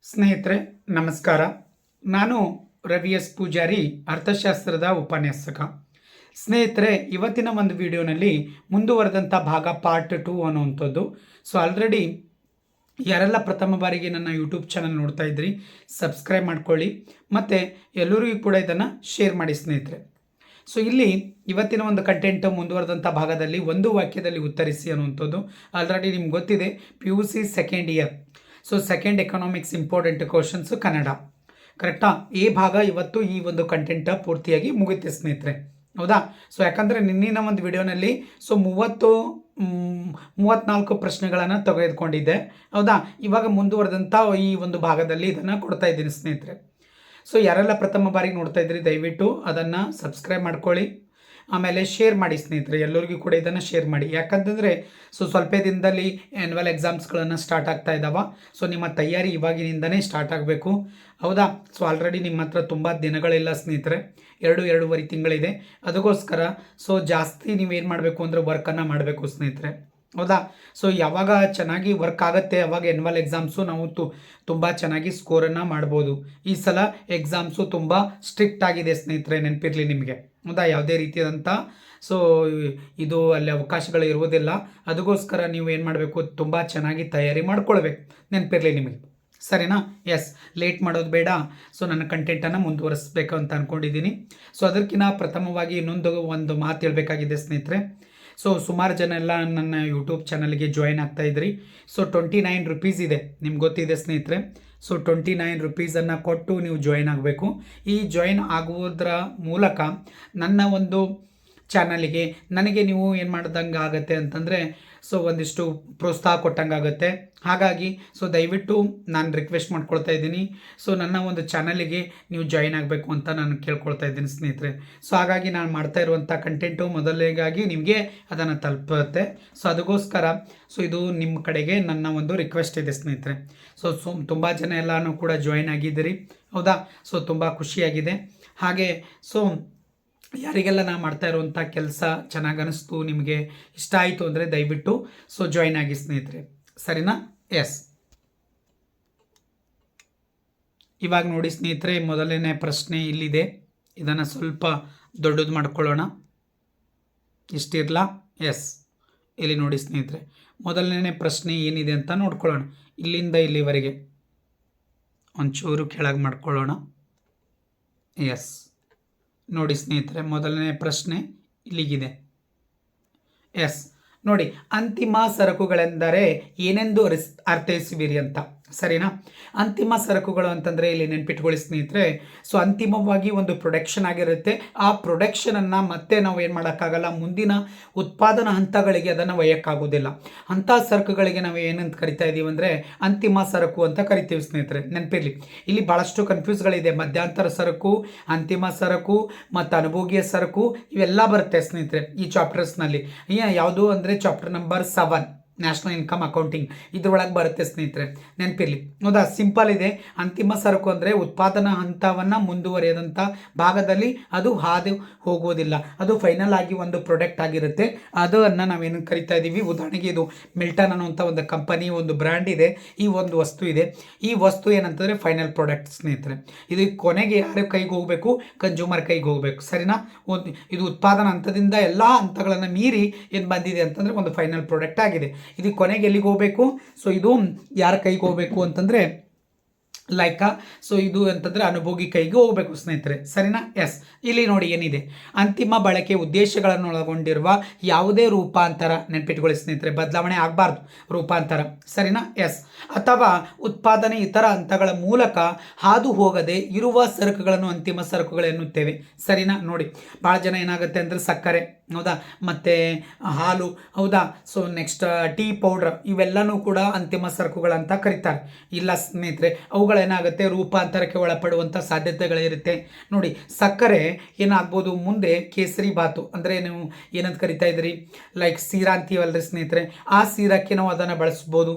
ಸ್ನೇಹಿತರೆ ನಮಸ್ಕಾರ. ನಾನು ರವಿ ಎಸ್ ಪೂಜಾರಿ, ಅರ್ಥಶಾಸ್ತ್ರದ ಉಪನ್ಯಾಸಕ. ಸ್ನೇಹಿತರೆ, ಇವತ್ತಿನ ಒಂದು ವಿಡಿಯೋನಲ್ಲಿ ಮುಂದುವರೆದಂಥ ಭಾಗ ಪಾರ್ಟ್ 2 ಅನ್ನುವಂಥದ್ದು. ಆಲ್ರೆಡಿ ಯಾರೆಲ್ಲ ಪ್ರಥಮ ಬಾರಿಗೆ ನನ್ನ ಯೂಟ್ಯೂಬ್ ಚಾನಲ್ ನೋಡ್ತಾ ಇದ್ರಿ, ಸಬ್ಸ್ಕ್ರೈಬ್ ಮಾಡ್ಕೊಳ್ಳಿ ಮತ್ತು ಎಲ್ಲರಿಗೂ ಕೂಡ ಇದನ್ನು ಶೇರ್ ಮಾಡಿ ಸ್ನೇಹಿತರೆ. ಇಲ್ಲಿ ಇವತ್ತಿನ ಒಂದು ಕಂಟೆಂಟ್ ಮುಂದುವರೆದಂಥ ಭಾಗದಲ್ಲಿ ಒಂದು ವಾಕ್ಯದಲ್ಲಿ ಉತ್ತರಿಸಿ ಅನ್ನುವಂಥದ್ದು. ಆಲ್ರೆಡಿ ನಿಮ್ಗೆ ಗೊತ್ತಿದೆ, PUC second year. Second economics important questions Kannada, ಕರೆಕ್ಟಾ? ಈ ಭಾಗ ಇವತ್ತು ಈ ಒಂದು ಕಂಟೆಂಟ್ ಪೂರ್ತಿಯಾಗಿ ಮುಗಿಯುತ್ತೆ ಸ್ನೇಹಿತರೆ, ಹೌದಾ? ಯಾಕಂದರೆ ನಿನ್ನಿನ ಒಂದು ವಿಡಿಯೋನಲ್ಲಿ 34 ಪ್ರಶ್ನೆಗಳನ್ನು ತೆಗೆದುಕೊಂಡಿದ್ದೆ, ಹೌದಾ? ಇವಾಗ ಮುಂದುವರೆದಂಥ ಈ ಒಂದು ಭಾಗದಲ್ಲಿ ಇದನ್ನು ಕೊಡ್ತಾ ಇದ್ದೀನಿ ಸ್ನೇಹಿತರೆ. ಯಾರೆಲ್ಲ ಪ್ರಥಮ ಬಾರಿಗೆ ನೋಡ್ತಾ ಇದ್ರಿ, ದಯವಿಟ್ಟು ಅದನ್ನು ಸಬ್ಸ್ಕ್ರೈಬ್ ಮಾಡ್ಕೊಳ್ಳಿ, ಆಮೇಲೆ ಶೇರ್ ಮಾಡಿ ಸ್ನೇಹಿತರೆ. ಎಲ್ಲರಿಗೂ ಕೂಡ ಇದನ್ನು ಶೇರ್ ಮಾಡಿ. ಯಾಕಂತಂದರೆ ಸ್ವಲ್ಪ ದಿನದಲ್ಲಿ ಆ್ಯನ್ಯುವಲ್ ಎಕ್ಸಾಮ್ಸ್ಗಳನ್ನು ಸ್ಟಾರ್ಟ್ ಆಗ್ತಾ ಇದ್ದಾವೆ. ನಿಮ್ಮ ತಯಾರಿ ಇವಾಗಿನಿಂದನೇ ಸ್ಟಾರ್ಟ್ ಆಗಬೇಕು, ಹೌದಾ? ಆಲ್ರೆಡಿ ನಿಮ್ಮ ಹತ್ರ ತುಂಬ ದಿನಗಳಿಲ್ಲ ಸ್ನೇಹಿತರೆ, 2-2.5 ತಿಂಗಳಿದೆ. ಅದಕ್ಕೋಸ್ಕರ ಜಾಸ್ತಿ ನೀವೇನು ಮಾಡಬೇಕು ಅಂದರೆ ವರ್ಕನ್ನು ಮಾಡಬೇಕು ಸ್ನೇಹಿತರೆ, ಹೌದಾ? ಯಾವಾಗ ಚೆನ್ನಾಗಿ ವರ್ಕ್ ಆಗುತ್ತೆ ಅವಾಗ ಆ್ಯನ್ಯುವಲ್ ಎಕ್ಸಾಮ್ಸು ನಾವು ತುಂಬ ಚೆನ್ನಾಗಿ ಸ್ಕೋರನ್ನು ಮಾಡ್ಬೋದು. ಈ ಸಲ ಎಕ್ಸಾಮ್ಸು ತುಂಬ ಸ್ಟ್ರಿಕ್ಟ್ ಆಗಿದೆ ಸ್ನೇಹಿತರೆ, ನೆನಪಿರಲಿ ನಿಮಗೆ, ಹೌದಾ? ಯಾವುದೇ ರೀತಿಯಾದಂಥ ಇದು ಅಲ್ಲಿ ಅವಕಾಶಗಳು ಇರುವುದಿಲ್ಲ. ಅದಕ್ಕೋಸ್ಕರ ನೀವು ಏನು ಮಾಡಬೇಕು, ತುಂಬ ಚೆನ್ನಾಗಿ ತಯಾರಿ ಮಾಡ್ಕೊಳ್ಬೇಕು, ನೆನಪಿರಲಿ ನಿಮಗೆ, ಸರಿನಾ? ಎಸ್, ಲೇಟ್ ಮಾಡೋದು ಬೇಡ. ನನ್ನ ಕಂಟೆಂಟನ್ನು ಮುಂದುವರಿಸ್ಬೇಕು ಅಂತ ಅಂದ್ಕೊಂಡಿದ್ದೀನಿ. ಅದಕ್ಕಿಂತ ಪ್ರಥಮವಾಗಿ ಒಂದು ಮಾತು ಹೇಳಬೇಕಾಗಿದೆ ಸ್ನೇಹಿತರೆ. ಸುಮಾರು ಜನ ಎಲ್ಲ ನನ್ನ ಯೂಟ್ಯೂಬ್ ಚಾನಲ್ಗೆ ಜಾಯಿನ್ ಆಗ್ತಾ ಇದ್ರಿ. 29 ರುಪೀಸ್ ಇದೆ, ನಿಮ್ಗೆ ಗೊತ್ತಿದೆ ಸ್ನೇಹಿತರೆ. 29 ರುಪೀಸನ್ನು ಕೊಟ್ಟು ನೀವು ಜಾಯಿನ್ ಆಗಬೇಕು. ಈ ಜಾಯಿನ್ ಆಗುವುದರ ಮೂಲಕ ನನ್ನ ಒಂದು ಚಾನಲಿಗೆ ನನಗೆ ನೀವು ಏನು ಮಾಡ್ದಂಗೆ ಆಗುತ್ತೆ ಅಂತಂದರೆ ಒಂದಿಷ್ಟು ಪ್ರೋತ್ಸಾಹ ಕೊಟ್ಟಂಗೆ ಆಗುತ್ತೆ. ಹಾಗಾಗಿ ದಯವಿಟ್ಟು ನಾನು ರಿಕ್ವೆಸ್ಟ್ ಮಾಡ್ಕೊಳ್ತಾ ಇದ್ದೀನಿ, ನನ್ನ ಒಂದು ಚಾನಲಿಗೆ ನೀವು ಜಾಯಿನ್ ಆಗಬೇಕು ಅಂತ ನಾನು ಕೇಳ್ಕೊಳ್ತಾ ಇದ್ದೀನಿ ಸ್ನೇಹಿತರೆ. ಹಾಗಾಗಿ ನಾನು ಮಾಡ್ತಾ ಇರುವಂಥ ಕಂಟೆಂಟು ಮೊದಲಿಗಾಗಿ ನಿಮಗೆ ಅದನ್ನು ತಲುಪುತ್ತೆ. ಅದಕ್ಕೋಸ್ಕರ ಇದು ನಿಮ್ಮ ಕಡೆಗೆ ನನ್ನ ಒಂದು ರಿಕ್ವೆಸ್ಟ್ ಇದೆ ಸ್ನೇಹಿತರೆ. ತುಂಬ ಜನ ಎಲ್ಲನೂ ಕೂಡ ಜಾಯಿನ್ ಆಗಿದ್ದೀರಿ, ಹೌದಾ? ತುಂಬ ಖುಷಿಯಾಗಿದೆ. ಹಾಗೆ ಯಾರಿಗೆಲ್ಲ ನಾನು ಮಾಡ್ತಾ ಇರುವಂಥ ಕೆಲಸ ಚೆನ್ನಾಗಿ ಅನಿಸ್ತು, ನಿಮಗೆ ಇಷ್ಟ ಆಯಿತು ಅಂದರೆ ದಯವಿಟ್ಟು ಜಾಯಿನ್ ಆಗಿ ಸ್ನೇಹಿತರೆ, ಸರಿನಾ? ಎಸ್, ಇವಾಗ ನೋಡಿ ಸ್ನೇಹಿತರೆ, ಮೊದಲನೇ ಪ್ರಶ್ನೆ ಇಲ್ಲಿದೆ. ಇದನ್ನು ಸ್ವಲ್ಪ ದೊಡ್ಡದು ಮಾಡ್ಕೊಳ್ಳೋಣ, ಇಷ್ಟಿರಲ್ಲ. ಎಸ್, ಇಲ್ಲಿ ನೋಡಿ ಸ್ನೇಹಿತರೆ, ಮೊದಲನೇ ಪ್ರಶ್ನೆ ಏನಿದೆ ಅಂತ ನೋಡ್ಕೊಳ್ಳೋಣ. ಇಲ್ಲಿಂದ ಇಲ್ಲಿವರೆಗೆ ಒಂಚೂರು ಕೆಳಗೆ ಮಾಡ್ಕೊಳ್ಳೋಣ. ಎಸ್, ನೋಡಿ ಸ್ನೇಹಿತರೆ, ಮೊದಲನೇ ಪ್ರಶ್ನೆ ಇಲ್ಲಿಗಿದೆ. ಎಸ್, ನೋಡಿ, ಅಂತಿಮ ಸರಕುಗಳೆಂದರೆ ಏನೆಂದು ಅರ್ಥೈಸುವಿರಿ ಅಂತ, ಸರಿನಾ? ಅಂತಿಮ ಸರಕುಗಳು ಅಂತಂದರೆ ಇಲ್ಲಿ ನೆನ್ಪಿಟ್ಕೊಳ್ಳಿ ಸ್ನೇಹಿತರೆ, ಅಂತಿಮವಾಗಿ ಒಂದು ಪ್ರೊಡಕ್ಷನ್ ಆಗಿರುತ್ತೆ. ಆ ಪ್ರೊಡಕ್ಷನನ್ನು ಮತ್ತೆ ನಾವು ಏನು ಮಾಡೋಕ್ಕಾಗಲ್ಲ, ಮುಂದಿನ ಉತ್ಪಾದನಾ ಹಂತಗಳಿಗೆ ಅದನ್ನು ಒಯ್ಯೋಕ್ಕಾಗೋದಿಲ್ಲ. ಅಂಥ ಸರಕುಗಳಿಗೆ ನಾವು ಏನಂತ ಕರಿತಾ ಇದ್ದೀವಿ ಅಂದರೆ ಅಂತಿಮ ಸರಕು ಅಂತ ಕರಿತೀವಿ ಸ್ನೇಹಿತರೆ, ನೆನಪಿರಲಿ. ಇಲ್ಲಿ ಭಾಳಷ್ಟು ಕನ್ಫ್ಯೂಸ್ಗಳಿದೆ. ಮಧ್ಯಂತರ ಸರಕು, ಅಂತಿಮ ಸರಕು ಮತ್ತು ಅನುಭೋಗ್ಯ ಸರಕು ಇವೆಲ್ಲ ಬರುತ್ತೆ ಸ್ನೇಹಿತರೆ ಈ ಚಾಪ್ಟರ್ಸ್ನಲ್ಲಿ. ಯಾವುದು ಅಂದರೆ chapter number 7 national income accounting, ಇದ್ರೊಳಗೆ ಬರುತ್ತೆ ಸ್ನೇಹಿತರೆ, ನೆನಪಿರಲಿ, ಹೌದಾ? ಸಿಂಪಲ್ ಇದೆ. ಅಂತಿಮ ಸರಕು ಅಂದರೆ ಉತ್ಪಾದನಾ ಹಂತವನ್ನು ಮುಂದುವರಿಯದಂಥ ಭಾಗದಲ್ಲಿ ಅದು ಹಾದು ಹೋಗೋದಿಲ್ಲ, ಅದು ಫೈನಲ್ ಆಗಿ ಒಂದು ಪ್ರಾಡಕ್ಟ್ ಆಗಿರುತ್ತೆ. ಅದನ್ನು ನಾವೇನು ಕರಿತಾ ಇದ್ದೀವಿ, ಉದಾಹರಣೆಗೆ ಇದು ಮಿಲ್ಟನ್ ಅನ್ನುವಂಥ ಒಂದು ಕಂಪನಿ, ಒಂದು ಬ್ರ್ಯಾಂಡ್ ಇದೆ, ಈ ಒಂದು ವಸ್ತು ಇದೆ. ಈ ವಸ್ತು ಏನಂತಂದರೆ ಫೈನಲ್ ಪ್ರಾಡಕ್ಟ್ ಸ್ನೇಹಿತರೆ. ಇದು ಕೊನೆಗೆ ಯಾರ ಕೈಗೆ ಹೋಗಬೇಕು, ಕನ್ಸ್ಯೂಮರ್ ಕೈಗೆ ಹೋಗಬೇಕು, ಸರಿನಾ? ಇದು ಉತ್ಪಾದನಾ ಹಂತದಿಂದ ಎಲ್ಲ ಹಂತಗಳನ್ನು ಮೀರಿ ಏನು ಬಂದಿದೆ ಅಂತಂದರೆ ಒಂದು ಫೈನಲ್ ಪ್ರಾಡಕ್ಟ್ ಆಗಿದೆ. ಇದು ಕೊನೆಗೆ ಎಲ್ಲಿಗೆ ಹೋಗಬೇಕು, ಇದು ಯಾರ ಕೈಗೆ ಹೋಗಬೇಕು ಅಂತಂದರೆ ಇದು ಅಂತಂದರೆ ಅನುಭೋಗಿ ಕೈಗೆ ಹೋಗಬೇಕು ಸ್ನೇಹಿತರೆ, ಸರಿನಾ? ಎಸ್, ಇಲ್ಲಿ ನೋಡಿ ಏನಿದೆ, ಅಂತಿಮ ಬಳಕೆ ಉದ್ದೇಶಗಳನ್ನು ಒಳಗೊಂಡಿರುವ ಯಾವುದೇ ರೂಪಾಂತರ, ನೆನಪಿಟ್ಕೊಳ್ಳಿ ಸ್ನೇಹಿತರೆ, ಬದಲಾವಣೆ ಆಗಬಾರ್ದು, ರೂಪಾಂತರ, ಸರಿನಾ? ಎಸ್, ಅಥವಾ ಉತ್ಪಾದನೆ ಇತರ ಹಂತಗಳ ಮೂಲಕ ಹಾದು ಹೋಗದೆ ಇರುವ ಸರಕುಗಳನ್ನು ಅಂತಿಮ ಸರಕುಗಳು ಎನ್ನುತ್ತೇವೆ, ಸರಿನಾ? ನೋಡಿ, ಭಾಳ ಜನ ಏನಾಗುತ್ತೆ ಅಂದರೆ ಸಕ್ಕರೆ, ಹೌದಾ, ಮತ್ತು ಹಾಲು, ಹೌದಾ, ನೆಕ್ಸ್ಟ್ ಟೀ ಪೌಡ್ರ್, ಇವೆಲ್ಲನೂ ಕೂಡ ಅಂತಿಮ ಸರಕುಗಳಂತ ಕರೀತಾರೆ. ಇಲ್ಲ ಸ್ನೇಹಿತರೆ, ಅವುಗಳೇನಾಗುತ್ತೆ, ರೂಪಾಂತರಕ್ಕೆ ಒಳಪಡುವಂಥ ಸಾಧ್ಯತೆಗಳಿರುತ್ತೆ. ನೋಡಿ, ಸಕ್ಕರೆ ಏನಾಗ್ಬೋದು, ಮುಂದೆ ಕೇಸರಿ ಬಾತು ಅಂದರೆ ನೀವು ಏನಂತ ಕರಿತಾ ಇದ್ದೀರಿ, ಸೀರಾ ಅಂತೀವಲ್ರಿ ಸ್ನೇಹಿತರೆ, ಆ ಸೀರಕ್ಕೆ ನಾವು ಅದನ್ನು ಬಳಸ್ಬೋದು,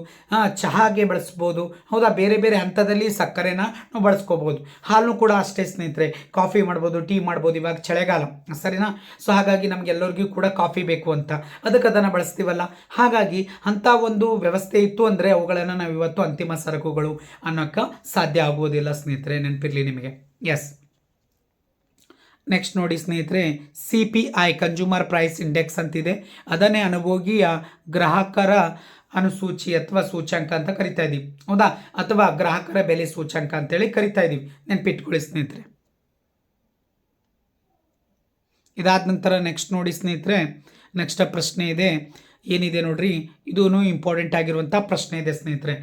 ಚಹಾಗೆ ಬಳಸ್ಬೋದು, ಹೌದಾ? ಬೇರೆ ಬೇರೆ ಹಂತದಲ್ಲಿ ಸಕ್ಕರೆನ ನಾವು ಬಳಸ್ಕೋಬೋದು. ಹಾಲು ಕೂಡ ಅಷ್ಟೇ ಸ್ನೇಹಿತರೆ, ಕಾಫಿ ಮಾಡ್ಬೋದು, ಟೀ ಮಾಡ್ಬೋದು. ಇವಾಗ ಚಳಿಗಾಲ, ಸರಿನಾ? ಹಾಗಾಗಿ ನಮಗೆಲ್ಲರಿಗೂ ಕೂಡ ಕಾಫಿ ಬೇಕು ಅಂತ ಅದಕ್ಕೆ ಅದನ್ನು ಬಳಸ್ತೀವಲ್ಲ. ಹಾಗಾಗಿ ಅಂಥ ಒಂದು ವ್ಯವಸ್ಥೆ ಇತ್ತು ಅಂದರೆ ಅವುಗಳನ್ನು ನಾವು ಇವತ್ತು ಅಂತಿಮ ಸರಕುಗಳು ಅನ್ನೋಕ್ಕೆ ಸಾಧ್ಯ ಆಗುವುದಿಲ್ಲ ಸ್ನೇಹಿತರೆ, ನೆನಪಿರಲಿ ನಿಮಗೆ. ಎಸ್, ನೆಕ್ಸ್ಟ್ ನೋಡಿ ಸ್ನೇಹಿತರೆ, CPI ಕನ್ಸ್ಯೂಮರ್ ಪ್ರೈಸ್ ಇಂಡೆಕ್ಸ್ ಅಂತಿದೆ. ಅದನ್ನೇ ಅನುಭೋಗಿಯ ಗ್ರಾಹಕರ ಅನುಸೂಚಿ ಅಥವಾ ಸೂಚ್ಯಂಕ ಅಂತ ಕರಿತಾ ಇದೀವಿ, ಹೌದಾ, ಅಥವಾ ಗ್ರಾಹಕರ ಬೆಲೆ ಸೂಚ್ಯಂಕ ಅಂತೇಳಿ ಕರಿತಾ ಇದೀವಿ, ನೆನ್ಪಿಟ್ಕೊಳ್ಳಿ ಸ್ನೇಹಿತರೆ. ಇದಾದ ನಂತರ ನೆಕ್ಸ್ಟ್ ನೋಡಿ ಸ್ನೇಹಿತರೆ, ನೆಕ್ಸ್ಟ್ ಪ್ರಶ್ನೆ ಇದೆ, ಏನಿದೆ ನೋಡ್ರಿ, ಇದೂ ಇಂಪಾರ್ಟೆಂಟ್ ಆಗಿರುವಂಥ ಪ್ರಶ್ನೆ ಇದೆ ಸ್ನೇಹಿತರೆ.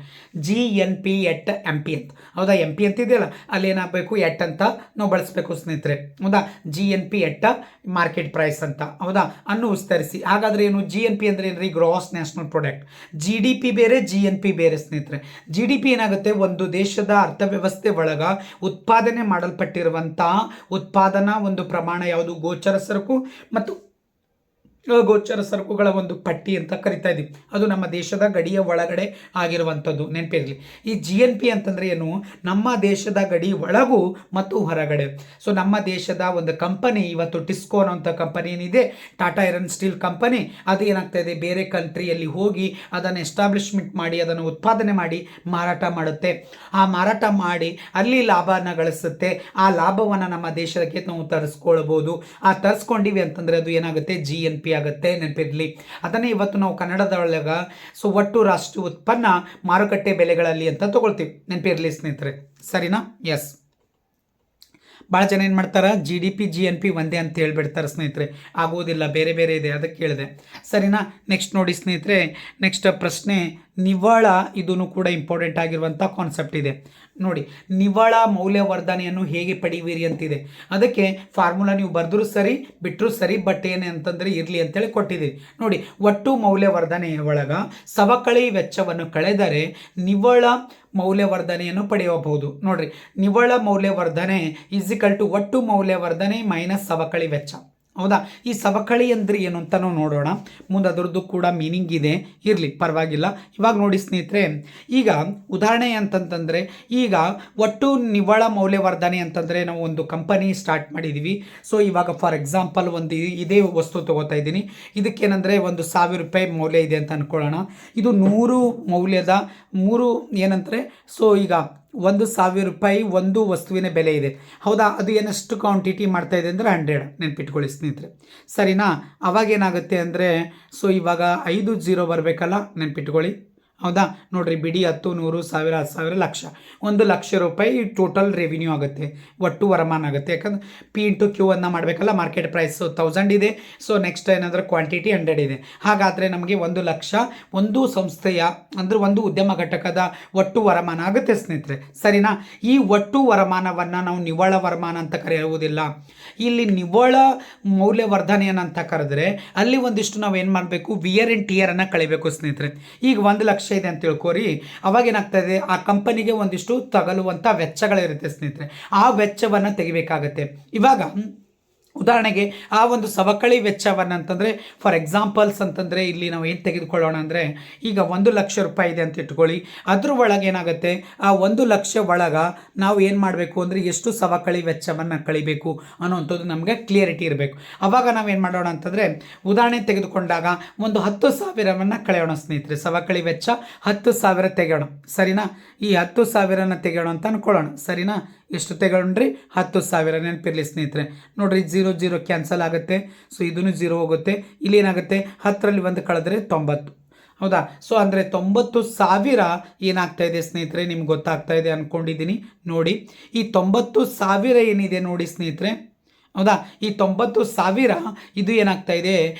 GNP ಎಟ್ MP ಅಂತ, ಹೌದಾ, MP ಅಂತ ಇದೆಯಲ್ಲ, ಅಲ್ಲಿ ಏನಾಗಬೇಕು, ಎಟ್ ಅಂತ ನಾವು ಬಳಸಬೇಕು ಸ್ನೇಹಿತರೆ, ಹೌದಾ. GNP ಎಟ್ ಮಾರ್ಕೆಟ್ ಪ್ರೈಸ್ ಅಂತ, ಹೌದಾ, ಅನ್ನು ವಿಸ್ತರಿಸಿ. ಹಾಗಾದ್ರೆ ಏನು GNP ಅಂದ್ರೆ ಏನ್ರಿ, ಗ್ರಾಸ್ ನ್ಯಾಷನಲ್ ಪ್ರಾಡಕ್ಟ್. GDP ಬೇರೆ, GNP ಬೇರೆ ಸ್ನೇಹಿತರೆ. GDP ಏನಾಗುತ್ತೆ, ಒಂದು ದೇಶದ ಅರ್ಥವ್ಯವಸ್ಥೆ ಒಳಗ ಉತ್ಪಾದನೆ ಮಾಡಲ್ಪಟ್ಟಿರುವಂಥ ಉತ್ಪಾದನಾ ಒಂದು ಪ್ರಮಾಣ ಯಾವುದು, ಗೋಚರ ಸರಕು ಮತ್ತು ಗೋಚರ ಸರಕುಗಳ ಒಂದು ಪಟ್ಟಿ ಅಂತ ಕರಿತಾ ಇದೀವಿ. ಅದು ನಮ್ಮ ದೇಶದ ಗಡಿಯ ಒಳಗಡೆ ಆಗಿರುವಂಥದ್ದು, ನೆನಪಿರಲಿ. ಈ GNP ಅಂತಂದ್ರೆ ಏನು, ನಮ್ಮ ದೇಶದ ಗಡಿ ಒಳಗೂ ಮತ್ತು ಹೊರಗಡೆ. ಸೊ ನಮ್ಮ ದೇಶದ ಒಂದು ಕಂಪನಿ, ಇವತ್ತು ಟಿಸ್ಕೋ ಅನ್ನೋಂಥ ಕಂಪನಿ ಏನಿದೆ, ಟಾಟಾ ಐರನ್ ಸ್ಟೀಲ್ ಕಂಪನಿ, ಅದು ಏನಾಗ್ತಾ ಇದೆ, ಬೇರೆ ಕಂಟ್ರಿಯಲ್ಲಿ ಹೋಗಿ ಅದನ್ನು ಎಸ್ಟಾಬ್ಲಿಷ್ಮೆಂಟ್ ಮಾಡಿ, ಅದನ್ನು ಉತ್ಪಾದನೆ ಮಾಡಿ ಮಾರಾಟ ಮಾಡುತ್ತೆ. ಆ ಮಾರಾಟ ಮಾಡಿ ಅಲ್ಲಿ ಲಾಭನ ಗಳಿಸುತ್ತೆ. ಆ ಲಾಭವನ್ನು ನಮ್ಮ ದೇಶಕ್ಕೆ ನಾವು ತರಿಸ್ಕೊಳ್ಬೋದು. ಆ ತರಿಸ್ಕೊಂಡಿವಿ ಅಂತಂದ್ರೆ ಅದು ಏನಾಗುತ್ತೆ, GNP ಆಗುತ್ತೆ, ನೆನಪಿರಲಿ. ಅದನ್ನೇ ಇವತ್ತು ನಾವು ಕನ್ನಡದೊಳಗ ಸೊ ಒಟ್ಟು ರಾಷ್ಟ್ರೀಯ ಉತ್ಪನ್ನ ಮಾರುಕಟ್ಟೆ ಬೆಲೆಗಳಲ್ಲಿ ಅಂತ ತಗೊಳ್ತೀವಿ, ನೆನಪಿರಲಿ ಸ್ನೇಹಿತರೆ, ಸರಿನಾ. ಎಸ್, ಭಾಳ ಜನ ಏನು ಮಾಡ್ತಾರೆ, GDP GNP ಒಂದೇ ಅಂತ ಹೇಳ್ಬಿಡ್ತಾರೆ ಸ್ನೇಹಿತರೆ. ಆಗುವುದಿಲ್ಲ, ಬೇರೆ ಬೇರೆ ಇದೆ, ಅದಕ್ಕೆ ಹೇಳಿದೆ, ಸರಿನಾ. ನೆಕ್ಸ್ಟ್ ನೋಡಿ ಸ್ನೇಹಿತರೆ, ನೆಕ್ಸ್ಟ್ ಪ್ರಶ್ನೆ ನಿವ್ವಳ, ಇದೂ ಕೂಡ ಇಂಪಾರ್ಟೆಂಟ್ ಆಗಿರುವಂಥ ಕಾನ್ಸೆಪ್ಟ್ ಇದೆ ನೋಡಿ. ನಿವ್ವಳ ಮೌಲ್ಯವರ್ಧನೆಯನ್ನು ಹೇಗೆ ಪಡೆಯುವಿರಿ ಅಂತಿದೆ. ಅದಕ್ಕೆ ಫಾರ್ಮುಲಾ ನೀವು ಬರೆದ್ರೂ ಸರಿ, ಬಿಟ್ಟರೂ ಸರಿ, ಬಟ್ ಏನೇ ಅಂತಂದರೆ ಇರಲಿ ಅಂತೇಳಿ ಕೊಟ್ಟಿದ್ದೀವಿ ನೋಡಿ. ಒಟ್ಟು ಮೌಲ್ಯವರ್ಧನೆಯ ಒಳಗ ಸವಕಳಿ ವೆಚ್ಚವನ್ನು ಕಳೆದರೆ ನಿವ್ವಳ ಮೌಲ್ಯವರ್ಧನೆಯನ್ನು ಪಡೆಯಬಹುದು ನೋಡ್ರಿ. ನಿವ್ವಳ ಮೌಲ್ಯವರ್ಧನೆ ಈಸಿಕಲ್ ಟು ಒಟ್ಟು ಮೌಲ್ಯವರ್ಧನೆ ಮೈನಸ್ ಸವಕಳಿ ವೆಚ್ಚ, ಹೌದಾ. ಈ ಸವಕಳಿ ಅಂದ್ರೆ ಏನು ಅಂತ ನಾವು ನೋಡೋಣ, ಮುಂದೆ ಅದರದ್ದು ಕೂಡ ಮೀನಿಂಗ್ ಇದೆ, ಇರಲಿ ಪರವಾಗಿಲ್ಲ. ಇವಾಗ ನೋಡಿ ಸ್ನೇಹಿತರೆ, ಈಗ ಉದಾಹರಣೆ ಅಂತಂತಂದರೆ, ಈಗ ಒಟ್ಟು ನಿವ್ವಳ ಮೌಲ್ಯವರ್ಧನೆ ಅಂತಂದರೆ ನಾವು ಒಂದು ಕಂಪನಿ ಸ್ಟಾರ್ಟ್ ಮಾಡಿದ್ದೀವಿ. ಸೊ ಇವಾಗ ಫಾರ್ ಎಕ್ಸಾಂಪಲ್ ಒಂದು ಇದೇ ವಸ್ತು ತೊಗೋತಾ ಇದ್ದೀನಿ, ಇದಕ್ಕೇನೆಂದರೆ ಒಂದು 1000 ರೂಪಾಯಿ ಮೌಲ್ಯ ಇದೆ ಅಂತ ಅಂದ್ಕೊಳ್ಳೋಣ. ಇದು 100 ಮೌಲ್ಯದ 3 ಏನಂದರೆ, ಸೊ ಈಗ 1000 ರೂಪಾಯಿ ಒಂದು ವಸ್ತುವಿನ ಬೆಲೆ ಇದೆ, ಹೌದಾ. ಅದು ಏನಷ್ಟು ಕ್ವಾಂಟಿಟಿ ಮಾಡ್ತಾ ಇದೆ ಅಂದರೆ 100, ನೆನ್ಪಿಟ್ಕೊಳ್ಳಿ ಸ್ನೇಹಿತರೆ, ಸರಿನಾ. ಅವಾಗೇನಾಗುತ್ತೆ ಅಂದರೆ, ಸೊ ಇವಾಗ 5 0 ಬರಬೇಕಲ್ಲ, ನೆನ್ಪಿಟ್ಕೊಳ್ಳಿ, ಹೌದಾ. ನೋಡ್ರಿ, ಬಿಡಿ 10, 100, 1000, 10,000, ಲಕ್ಷ, 1,00,000 ರೂಪಾಯಿ ಟೋಟಲ್ ರೆವಿನ್ಯೂ ಆಗುತ್ತೆ, ಒಟ್ಟು ವರಮಾನ ಆಗುತ್ತೆ. ಯಾಕಂದ್ರೆ P/Q ಅನ್ನು ಮಾಡಬೇಕಲ್ಲ, ಮಾರ್ಕೆಟ್ ಪ್ರೈಸ್ 1000 ಇದೆ. ಸೊ ನೆಕ್ಸ್ಟ್ ಏನಂದ್ರೆ ಕ್ವಾಂಟಿಟಿ 100 ಇದೆ. ಹಾಗಾದರೆ ನಮಗೆ 1,00,000 ಒಂದು ಸಂಸ್ಥೆಯ ಅಂದರೆ ಒಂದು ಉದ್ಯಮ ಘಟಕದ ಒಟ್ಟು ವರಮಾನ ಆಗುತ್ತೆ ಸ್ನೇಹಿತರೆ, ಸರಿನಾ. ಈ ಒಟ್ಟು ವರಮಾನವನ್ನು ನಾವು ನಿವ್ವಳ ವರಮಾನ ಅಂತ ಕರೆಯುವುದಿಲ್ಲ. ಇಲ್ಲಿ ನಿವ್ವಳ ಮೌಲ್ಯವರ್ಧನೆಯನ್ನಂತ ಕರೆದ್ರೆ ಅಲ್ಲಿ ಒಂದಿಷ್ಟು ನಾವು ಏನು ಮಾಡಬೇಕು, ವಿಯರ್ ಆ್ಯಂಡ್ ಟಿಯರ್ ಅನ್ನು ಕಳಿಬೇಕು ಸ್ನೇಹಿತರೆ. ಈಗ 1,00,000 ಇದೆ ಅಂತ ತಿಳ್ಕೊರಿ, ಅವಾಗ ಏನಾಗ್ತಾ ಇದೆ, ಆ ಕಂಪನಿಗೆ ಒಂದಿಷ್ಟು ತಗಲುವಂಥ ವೆಚ್ಚಗಳಿರುತ್ತೆ ಸ್ನೇಹಿತರೆ, ಆ ವೆಚ್ಚವನ್ನು ತೆಗಿಬೇಕಾಗತ್ತೆ. ಇವಾಗ ಉದಾಹರಣೆಗೆ ಆ ಒಂದು ಸವಕಳಿ ವೆಚ್ಚವನ್ನು ಅಂತಂದರೆ, ಫಾರ್ ಎಕ್ಸಾಂಪಲ್ಸ್ ಅಂತಂದರೆ ಇಲ್ಲಿ ನಾವು ಏನು ತೆಗೆದುಕೊಳ್ಳೋಣ ಅಂದರೆ, ಈಗ 1,00,000 ರೂಪಾಯಿ ಇದೆ ಅಂತ ಇಟ್ಕೊಳ್ಳಿ. ಅದ್ರ ಒಳಗೆ ಏನಾಗುತ್ತೆ, ಆ 1,00,000 ಒಳಗೆ ನಾವು ಏನು ಮಾಡಬೇಕು ಅಂದರೆ ಎಷ್ಟು ಸವಕಳಿ ವೆಚ್ಚವನ್ನು ಕಳಿಬೇಕು ಅನ್ನೋವಂಥದ್ದು ನಮಗೆ ಕ್ಲಿಯರಿಟಿ ಇರಬೇಕು. ಆವಾಗ ನಾವೇನು ಮಾಡೋಣ ಅಂತಂದರೆ, ಉದಾಹರಣೆ ತೆಗೆದುಕೊಂಡಾಗ ಒಂದು 10,000ವನ್ನು ಕಳೆಯೋಣ ಸ್ನೇಹಿತರೆ, ಸವಕಳಿ ವೆಚ್ಚ 10,000 ತೆಗೆಯೋಣ, ಸರಿನಾ. ಈ 10,000ನ ತೆಗೆಯೋಣ ಅಂತ ಅಂದ್ಕೊಳ್ಳೋಣ, ಸರಿನಾ. ಎಷ್ಟು ತೆಗೊಂಡ್ರಿ, 10,000, ನೆನಪಿರಲಿ ಸ್ನೇಹಿತರೆ. ನೋಡ್ರಿ, 0 0 ಕ್ಯಾನ್ಸಲ್ ಆಗುತ್ತೆ, ಸೊ ಇದೂ 0 ಹೋಗುತ್ತೆ. ಇಲ್ಲಿ ಏನಾಗುತ್ತೆ, 10ರಲ್ಲಿ 1 ಕಳೆದ್ರೆ 90, ಹೌದಾ. ಸೊ ಅಂದರೆ 90,000 ಏನಾಗ್ತಾ ಇದೆ ಸ್ನೇಹಿತರೆ, ನಿಮ್ಗೆ ಗೊತ್ತಾಗ್ತಾ ಇದೆ ಅಂದ್ಕೊಂಡಿದ್ದೀನಿ. ನೋಡಿ, ಈ 90,000 ಏನಿದೆ ನೋಡಿ ಸ್ನೇಹಿತರೆ, ಹೌದಾ. ಈ 90,000 ಇದು ಏನಾಗ್ತಾ ಇದೆ,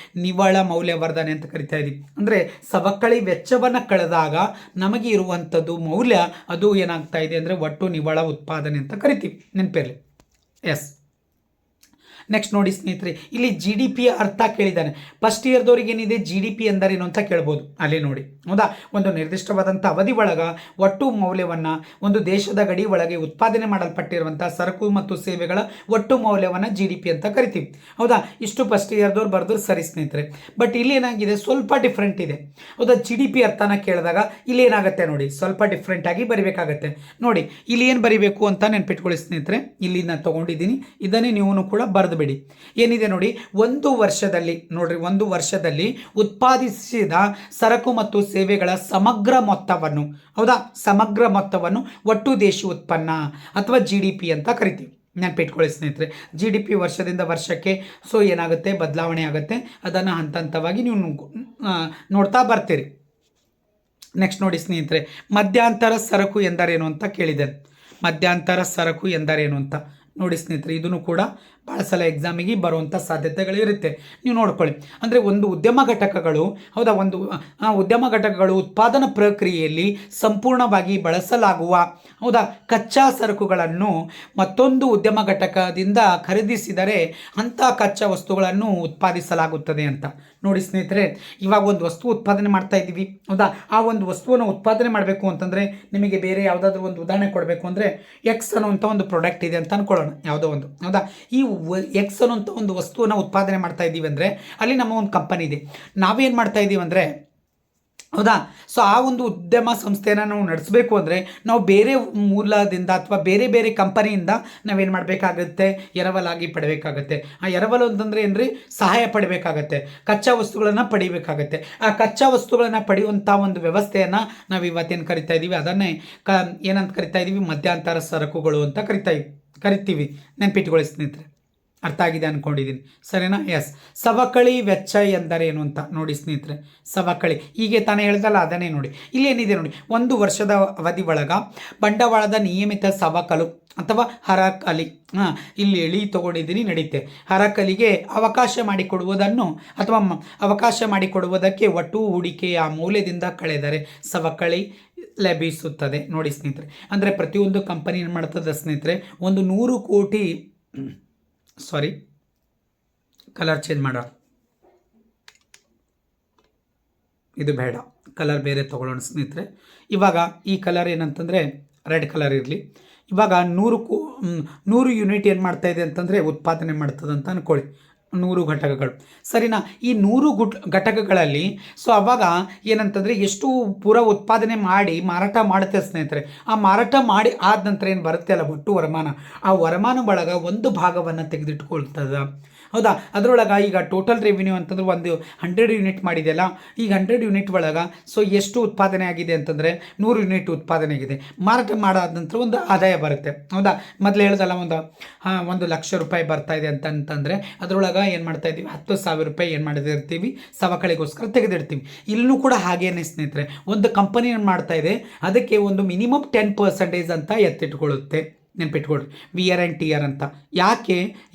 ನಿವ್ವಳ ಮೌಲ್ಯವರ್ಧನೆ ಅಂತ ಕರಿತಾ ಇದ್ದೀವಿ. ಅಂದರೆ ಸವಕಳಿ ವೆಚ್ಚವನ್ನು ಕಳೆದಾಗ ನಮಗೆ ಇರುವಂಥದ್ದು ಮೌಲ್ಯ, ಅದು ಏನಾಗ್ತಾ ಇದೆ ಅಂದರೆ ಒಟ್ಟು ನಿವ್ವಳ ಉತ್ಪಾದನೆ ಅಂತ ಕರಿತೀವಿ, ನೆನಪಿರಲಿ. ಎಸ್, ನೆಕ್ಸ್ಟ್ ನೋಡಿ ಸ್ನೇಹಿತರೆ, ಇಲ್ಲಿ GDP ಅರ್ಥ ಕೇಳಿದ್ದಾನೆ. ಫಸ್ಟ್ ಇಯರ್ದವ್ರಿಗೆ ಏನಿದೆ, GDP ಎಂದರೇನು ಅಂತ ಕೇಳ್ಬೋದು, ಅಲ್ಲಿ ನೋಡಿ, ಹೌದಾ. ಒಂದು ನಿರ್ದಿಷ್ಟವಾದಂಥ ಅವಧಿ ಒಳಗೆ ಒಟ್ಟು ಮೌಲ್ಯವನ್ನು, ಒಂದು ದೇಶದ ಗಡಿ ಒಳಗೆ ಉತ್ಪಾದನೆ ಮಾಡಲ್ಪಟ್ಟಿರುವಂಥ ಸರಕು ಮತ್ತು ಸೇವೆಗಳ ಒಟ್ಟು ಮೌಲ್ಯವನ್ನು GDP ಅಂತ ಕರಿತೀವಿ, ಹೌದಾ. ಇಷ್ಟು ಫಸ್ಟ್ ಇಯರ್ದವ್ರು ಬರೆದ್ರು ಸರಿ ಸ್ನೇಹಿತರೆ. ಬಟ್ ಇಲ್ಲಿ ಏನಾಗಿದೆ, ಸ್ವಲ್ಪ ಡಿಫ್ರೆಂಟ್ ಇದೆ, ಹೌದಾ. GDP ಅರ್ಥನ ಕೇಳಿದಾಗ ಇಲ್ಲಿ ಏನಾಗುತ್ತೆ ನೋಡಿ, ಸ್ವಲ್ಪ ಡಿಫ್ರೆಂಟ್ ಆಗಿ ಬರಿಬೇಕಾಗತ್ತೆ ನೋಡಿ. ಇಲ್ಲಿ ಏನು ಬರಿಬೇಕು ಅಂತ ನೆನ್ಪಿಟ್ಕೊಳ್ಳಿ ಸ್ನೇಹಿತರೆ, ಇಲ್ಲಿ ನಾನು ತೊಗೊಂಡಿದ್ದೀನಿ, ಇದನ್ನೇ ನೀವು ಕೂಡ ಬರೆದು ಮರೆದುಬಿಡಿ. ಏನಿದೆ ನೋಡಿ, ಒಂದು ವರ್ಷದಲ್ಲಿ ನೋಡ್ರಿ, ಒಂದು ವರ್ಷದಲ್ಲಿ ಉತ್ಪಾದಿಸಿದ ಸರಕು ಮತ್ತು ಸೇವೆಗಳ ಸಮಗ್ರ ಮೊತ್ತವನ್ನು, ಹೌದಾ, ಸಮಗ್ರ ಮೊತ್ತವನ್ನು ಒಟ್ಟು ದೇಶೀಯ ಉತ್ಪನ್ನ ಅಥವಾ GDP ಅಂತ ಕರಿತೀವಿ. ನೆನಪಿಟ್ಕೊಳ್ಳಿ ಸ್ನೇಹಿತರೆ, GDP ವರ್ಷದಿಂದ ವರ್ಷಕ್ಕೆ ಸೊ ಏನಾಗುತ್ತೆ, ಬದಲಾವಣೆ ಆಗುತ್ತೆ. ಅದನ್ನು ಹಂತ ಹಂತವಾಗಿ ನೀವು ನೋಡ್ತಾ ಬರ್ತೀರಿ. ನೆಕ್ಸ್ಟ್ ನೋಡಿ ಸ್ನೇಹಿತರೆ, ಮಧ್ಯಂತರ ಸರಕು ಎಂದರೇನು ಅಂತ ಕೇಳಿದೆ. ಮಧ್ಯಂತರ ಸರಕು ಎಂದರೇನು ಅಂತ ನೋಡಿ ಸ್ನೇಹಿತರೆ, ಇದನ್ನು ಕೂಡ ಭಾಳ ಸಲ ಎಕ್ಸಾಮಿಗೆ ಬರುವಂಥ ಸಾಧ್ಯತೆಗಳಿರುತ್ತೆ. ನೀವು ನೋಡ್ಕೊಳ್ಳಿ. ಅಂದರೆ ಒಂದು ಉದ್ಯಮ ಘಟಕಗಳು, ಹೌದಾ, ಒಂದು ಉದ್ಯಮ ಘಟಕಗಳು ಉತ್ಪಾದನಾ ಪ್ರಕ್ರಿಯೆಯಲ್ಲಿ ಸಂಪೂರ್ಣವಾಗಿ ಬಳಸಲಾಗುವ, ಹೌದಾ, ಕಚ್ಚಾ ಸರಕುಗಳನ್ನು ಮತ್ತೊಂದು ಉದ್ಯಮ ಘಟಕದಿಂದ ಖರೀದಿಸಿದರೆ ಅಂಥ ಕಚ್ಚಾ ವಸ್ತುಗಳನ್ನು ಉತ್ಪಾದಿಸಲಾಗುತ್ತದೆ ಅಂತ. ನೋಡಿ ಸ್ನೇಹಿತರೆ, ಇವಾಗ ಒಂದು ವಸ್ತು ಉತ್ಪಾದನೆ ಮಾಡ್ತಾ ಇದ್ದೀವಿ, ಹೌದಾ, ಆ ಒಂದು ವಸ್ತುವನ್ನು ಉತ್ಪಾದನೆ ಮಾಡಬೇಕು ಅಂತಂದರೆ ನಿಮಗೆ ಬೇರೆ ಯಾವುದಾದ್ರೂ ಒಂದು ಉದಾಹರಣೆ ಕೊಡಬೇಕು ಅಂದರೆ ಎಕ್ಸ್ ಅನ್ನುವಂಥ ಒಂದು ಪ್ರಾಡಕ್ಟ್ ಇದೆ ಅಂತ ಅನ್ಕೊಳ್ಳೋಣ, ಯಾವುದೋ ಒಂದು, ಹೌದಾ. ಈ ಎಕ್ಸ್ ಅನ್ನುವಂಥ ಒಂದು ವಸ್ತುವನ್ನು ಉತ್ಪಾದನೆ ಮಾಡ್ತಾ ಇದ್ದೀವಿ ಅಂದರೆ ಅಲ್ಲಿ ನಮ್ಮ ಒಂದು ಕಂಪನಿ ಇದೆ. ನಾವೇನು ಮಾಡ್ತಾ ಇದ್ದೀವಿ ಅಂದರೆ, ಹೌದಾ, ಸೊ ಆ ಒಂದು ಉದ್ಯಮ ಸಂಸ್ಥೆಯನ್ನು ನಾವು ನಡೆಸಬೇಕು ಅಂದರೆ ನಾವು ಬೇರೆ ಮೂಲದಿಂದ ಅಥವಾ ಬೇರೆ ಬೇರೆ ಕಂಪನಿಯಿಂದ ನಾವೇನು ಮಾಡಬೇಕಾಗುತ್ತೆ, ಎರವಲಾಗಿ ಪಡಬೇಕಾಗತ್ತೆ. ಆ ಎರವಲು ಅಂತಂದರೆ ಏನ್ರಿ, ಸಹಾಯ ಪಡಿಬೇಕಾಗತ್ತೆ, ಕಚ್ಚಾ ವಸ್ತುಗಳನ್ನು ಪಡಿಬೇಕಾಗತ್ತೆ. ಆ ಕಚ್ಚಾ ವಸ್ತುಗಳನ್ನು ಪಡೆಯುವಂಥ ಒಂದು ವ್ಯವಸ್ಥೆಯನ್ನು ನಾವು ಇವತ್ತೇನು ಕರಿತಾ ಇದ್ದೀವಿ, ಅದನ್ನೇ ಏನಂತ ಕರಿತಾ ಇದ್ದೀವಿ, ಮಧ್ಯಂತರ ಸರಕುಗಳು ಅಂತ ಕರಿತೀವಿ. ನೆನಪಿಟ್ಕೊಳ್ಳಿ ಸ್ನೇಹಿತರೆ, ಅರ್ಥ ಆಗಿದೆ ಅಂದ್ಕೊಂಡಿದ್ದೀನಿ, ಸರಿನಾ? ಎಸ್. ಸವಕಳಿ ವೆಚ್ಚ ಎಂದರೇನು ಅಂತ ನೋಡಿ ಸ್ನೇಹಿತರೆ. ಸವಕಳಿ ಹೀಗೆ ತಾನೇ ಹೇಳ್ದಲ್ಲ, ಅದನ್ನೇ ನೋಡಿ. ಇಲ್ಲಿ ಏನಿದೆ ನೋಡಿ, ಒಂದು ವರ್ಷದ ಅವಧಿ ಒಳಗ ಬಂಡವಾಳದ ನಿಯಮಿತ ಸವಕಲು ಅಥವಾ ಹರಕಲಿ, ಇಲ್ಲಿ ಎಳಿ ತಗೊಂಡಿದ್ದೀನಿ, ನಡೀತೆ. ಹರಕಲಿಗೆ ಅವಕಾಶ ಮಾಡಿಕೊಡುವುದನ್ನು ಅಥವಾ ಅವಕಾಶ ಮಾಡಿಕೊಡುವುದಕ್ಕೆ ಒಟ್ಟು ಹೂಡಿಕೆಯ ಮೌಲ್ಯದಿಂದ ಕಳೆದರೆ ಸವಕಳಿ ಲಭಿಸುತ್ತದೆ. ನೋಡಿ ಸ್ನೇಹಿತರೆ, ಅಂದರೆ ಪ್ರತಿಯೊಂದು ಕಂಪನಿ ಏನು ಮಾಡ್ತದೆ ಸ್ನೇಹಿತರೆ, ಒಂದು 100 ಕೋಟಿ, ಸಾರಿ ಕಲರ್ ಚೇಂಜ್ ಮಾಡ, ಇದು ಬೇಡ, ಕಲರ್ ಬೇರೆ ತೊಗೊಳ್ಳೋಣ ಸ್ನೇಹಿತರೆ. ಇವಾಗ ಈ ಕಲರ್ ಏನಂತಂದರೆ ರೆಡ್ ಕಲರ್ ಇರಲಿ. ಇವಾಗ 100 ಯೂನಿಟ್ ಏನು ಮಾಡ್ತಾ ಇದೆ ಅಂತಂದರೆ ಉತ್ಪಾದನೆ ಮಾಡ್ತದೆ ಅಂತ ಅಂದ್ಕೊಳ್ಳಿ, 100 ಘಟಕಗಳು, ಸರಿನಾ? ಈ 100 ಘಟಕಗಳಲ್ಲಿ ಸೊ ಅವಾಗ ಏನಂತಂದರೆ ಎಷ್ಟು ಪೂರ ಉತ್ಪಾದನೆ ಮಾಡಿ ಮಾರಾಟ ಮಾಡುತ್ತೆ ಸ್ನೇಹಿತರೆ. ಆ ಮಾರಾಟ ಮಾಡಿ ಆದ ನಂತರ ಏನು ಬರುತ್ತೆ ಅಲ್ಲ ಒಟ್ಟು ವರಮಾನ, ಆ ವರಮಾನ ಒಳಗ ಒಂದು ಭಾಗವನ್ನು ತೆಗೆದಿಟ್ಕೊಳ್ತದ, ಹೌದಾ. ಅದರೊಳಗೆ ಈಗ ಟೋಟಲ್ ರೆವಿನ್ಯೂ ಅಂತಂದ್ರೆ ಒಂದು 100 ಯೂನಿಟ್ ಮಾಡಿದೆಯಲ್ಲ, ಈಗ 100 ಯೂನಿಟ್ ಒಳಗೆ ಸೊ ಎಷ್ಟು ಉತ್ಪಾದನೆ ಆಗಿದೆ ಅಂತಂದರೆ 100 ಯೂನಿಟ್ ಉತ್ಪಾದನೆ ಆಗಿದೆ. ಮಾರಾಟ ಮಾಡಾದ ನಂತರ ಒಂದು ಆದಾಯ ಬರುತ್ತೆ, ಹೌದಾ. ಮೊದಲು ಹೇಳ್ದಲ್ಲ, 1 ಲಕ್ಷ ರೂಪಾಯಿ ಬರ್ತಾ ಇದೆ ಅಂತಂದರೆ ಅದರೊಳಗೆ ಏನು ಮಾಡ್ತಾ ಇದ್ದೀವಿ, 10,000 ರೂಪಾಯಿ ಏನು ಮಾಡಿದಿರ್ತೀವಿ, ಸವಕಳಿಗೋಸ್ಕರ ತೆಗೆದಿರ್ತೀವಿ. ಇಲ್ಲೂ ಕೂಡ ಹಾಗೇನೆ ಸ್ನೇಹಿತರೆ, ಒಂದು ಕಂಪನಿ ಏನು ಮಾಡ್ತಾ ಇದೆ ಅದಕ್ಕೆ ಒಂದು ಮಿನಿಮಮ್ 10% ಅಂತ ಎತ್ತಿಟ್ಕೊಳ್ಳುತ್ತೆ. ನೆನ್ಪಿಟ್ಕೊಳ್ರಿ, VR ಆ್ಯಂಡ್ TR ಅಂತ.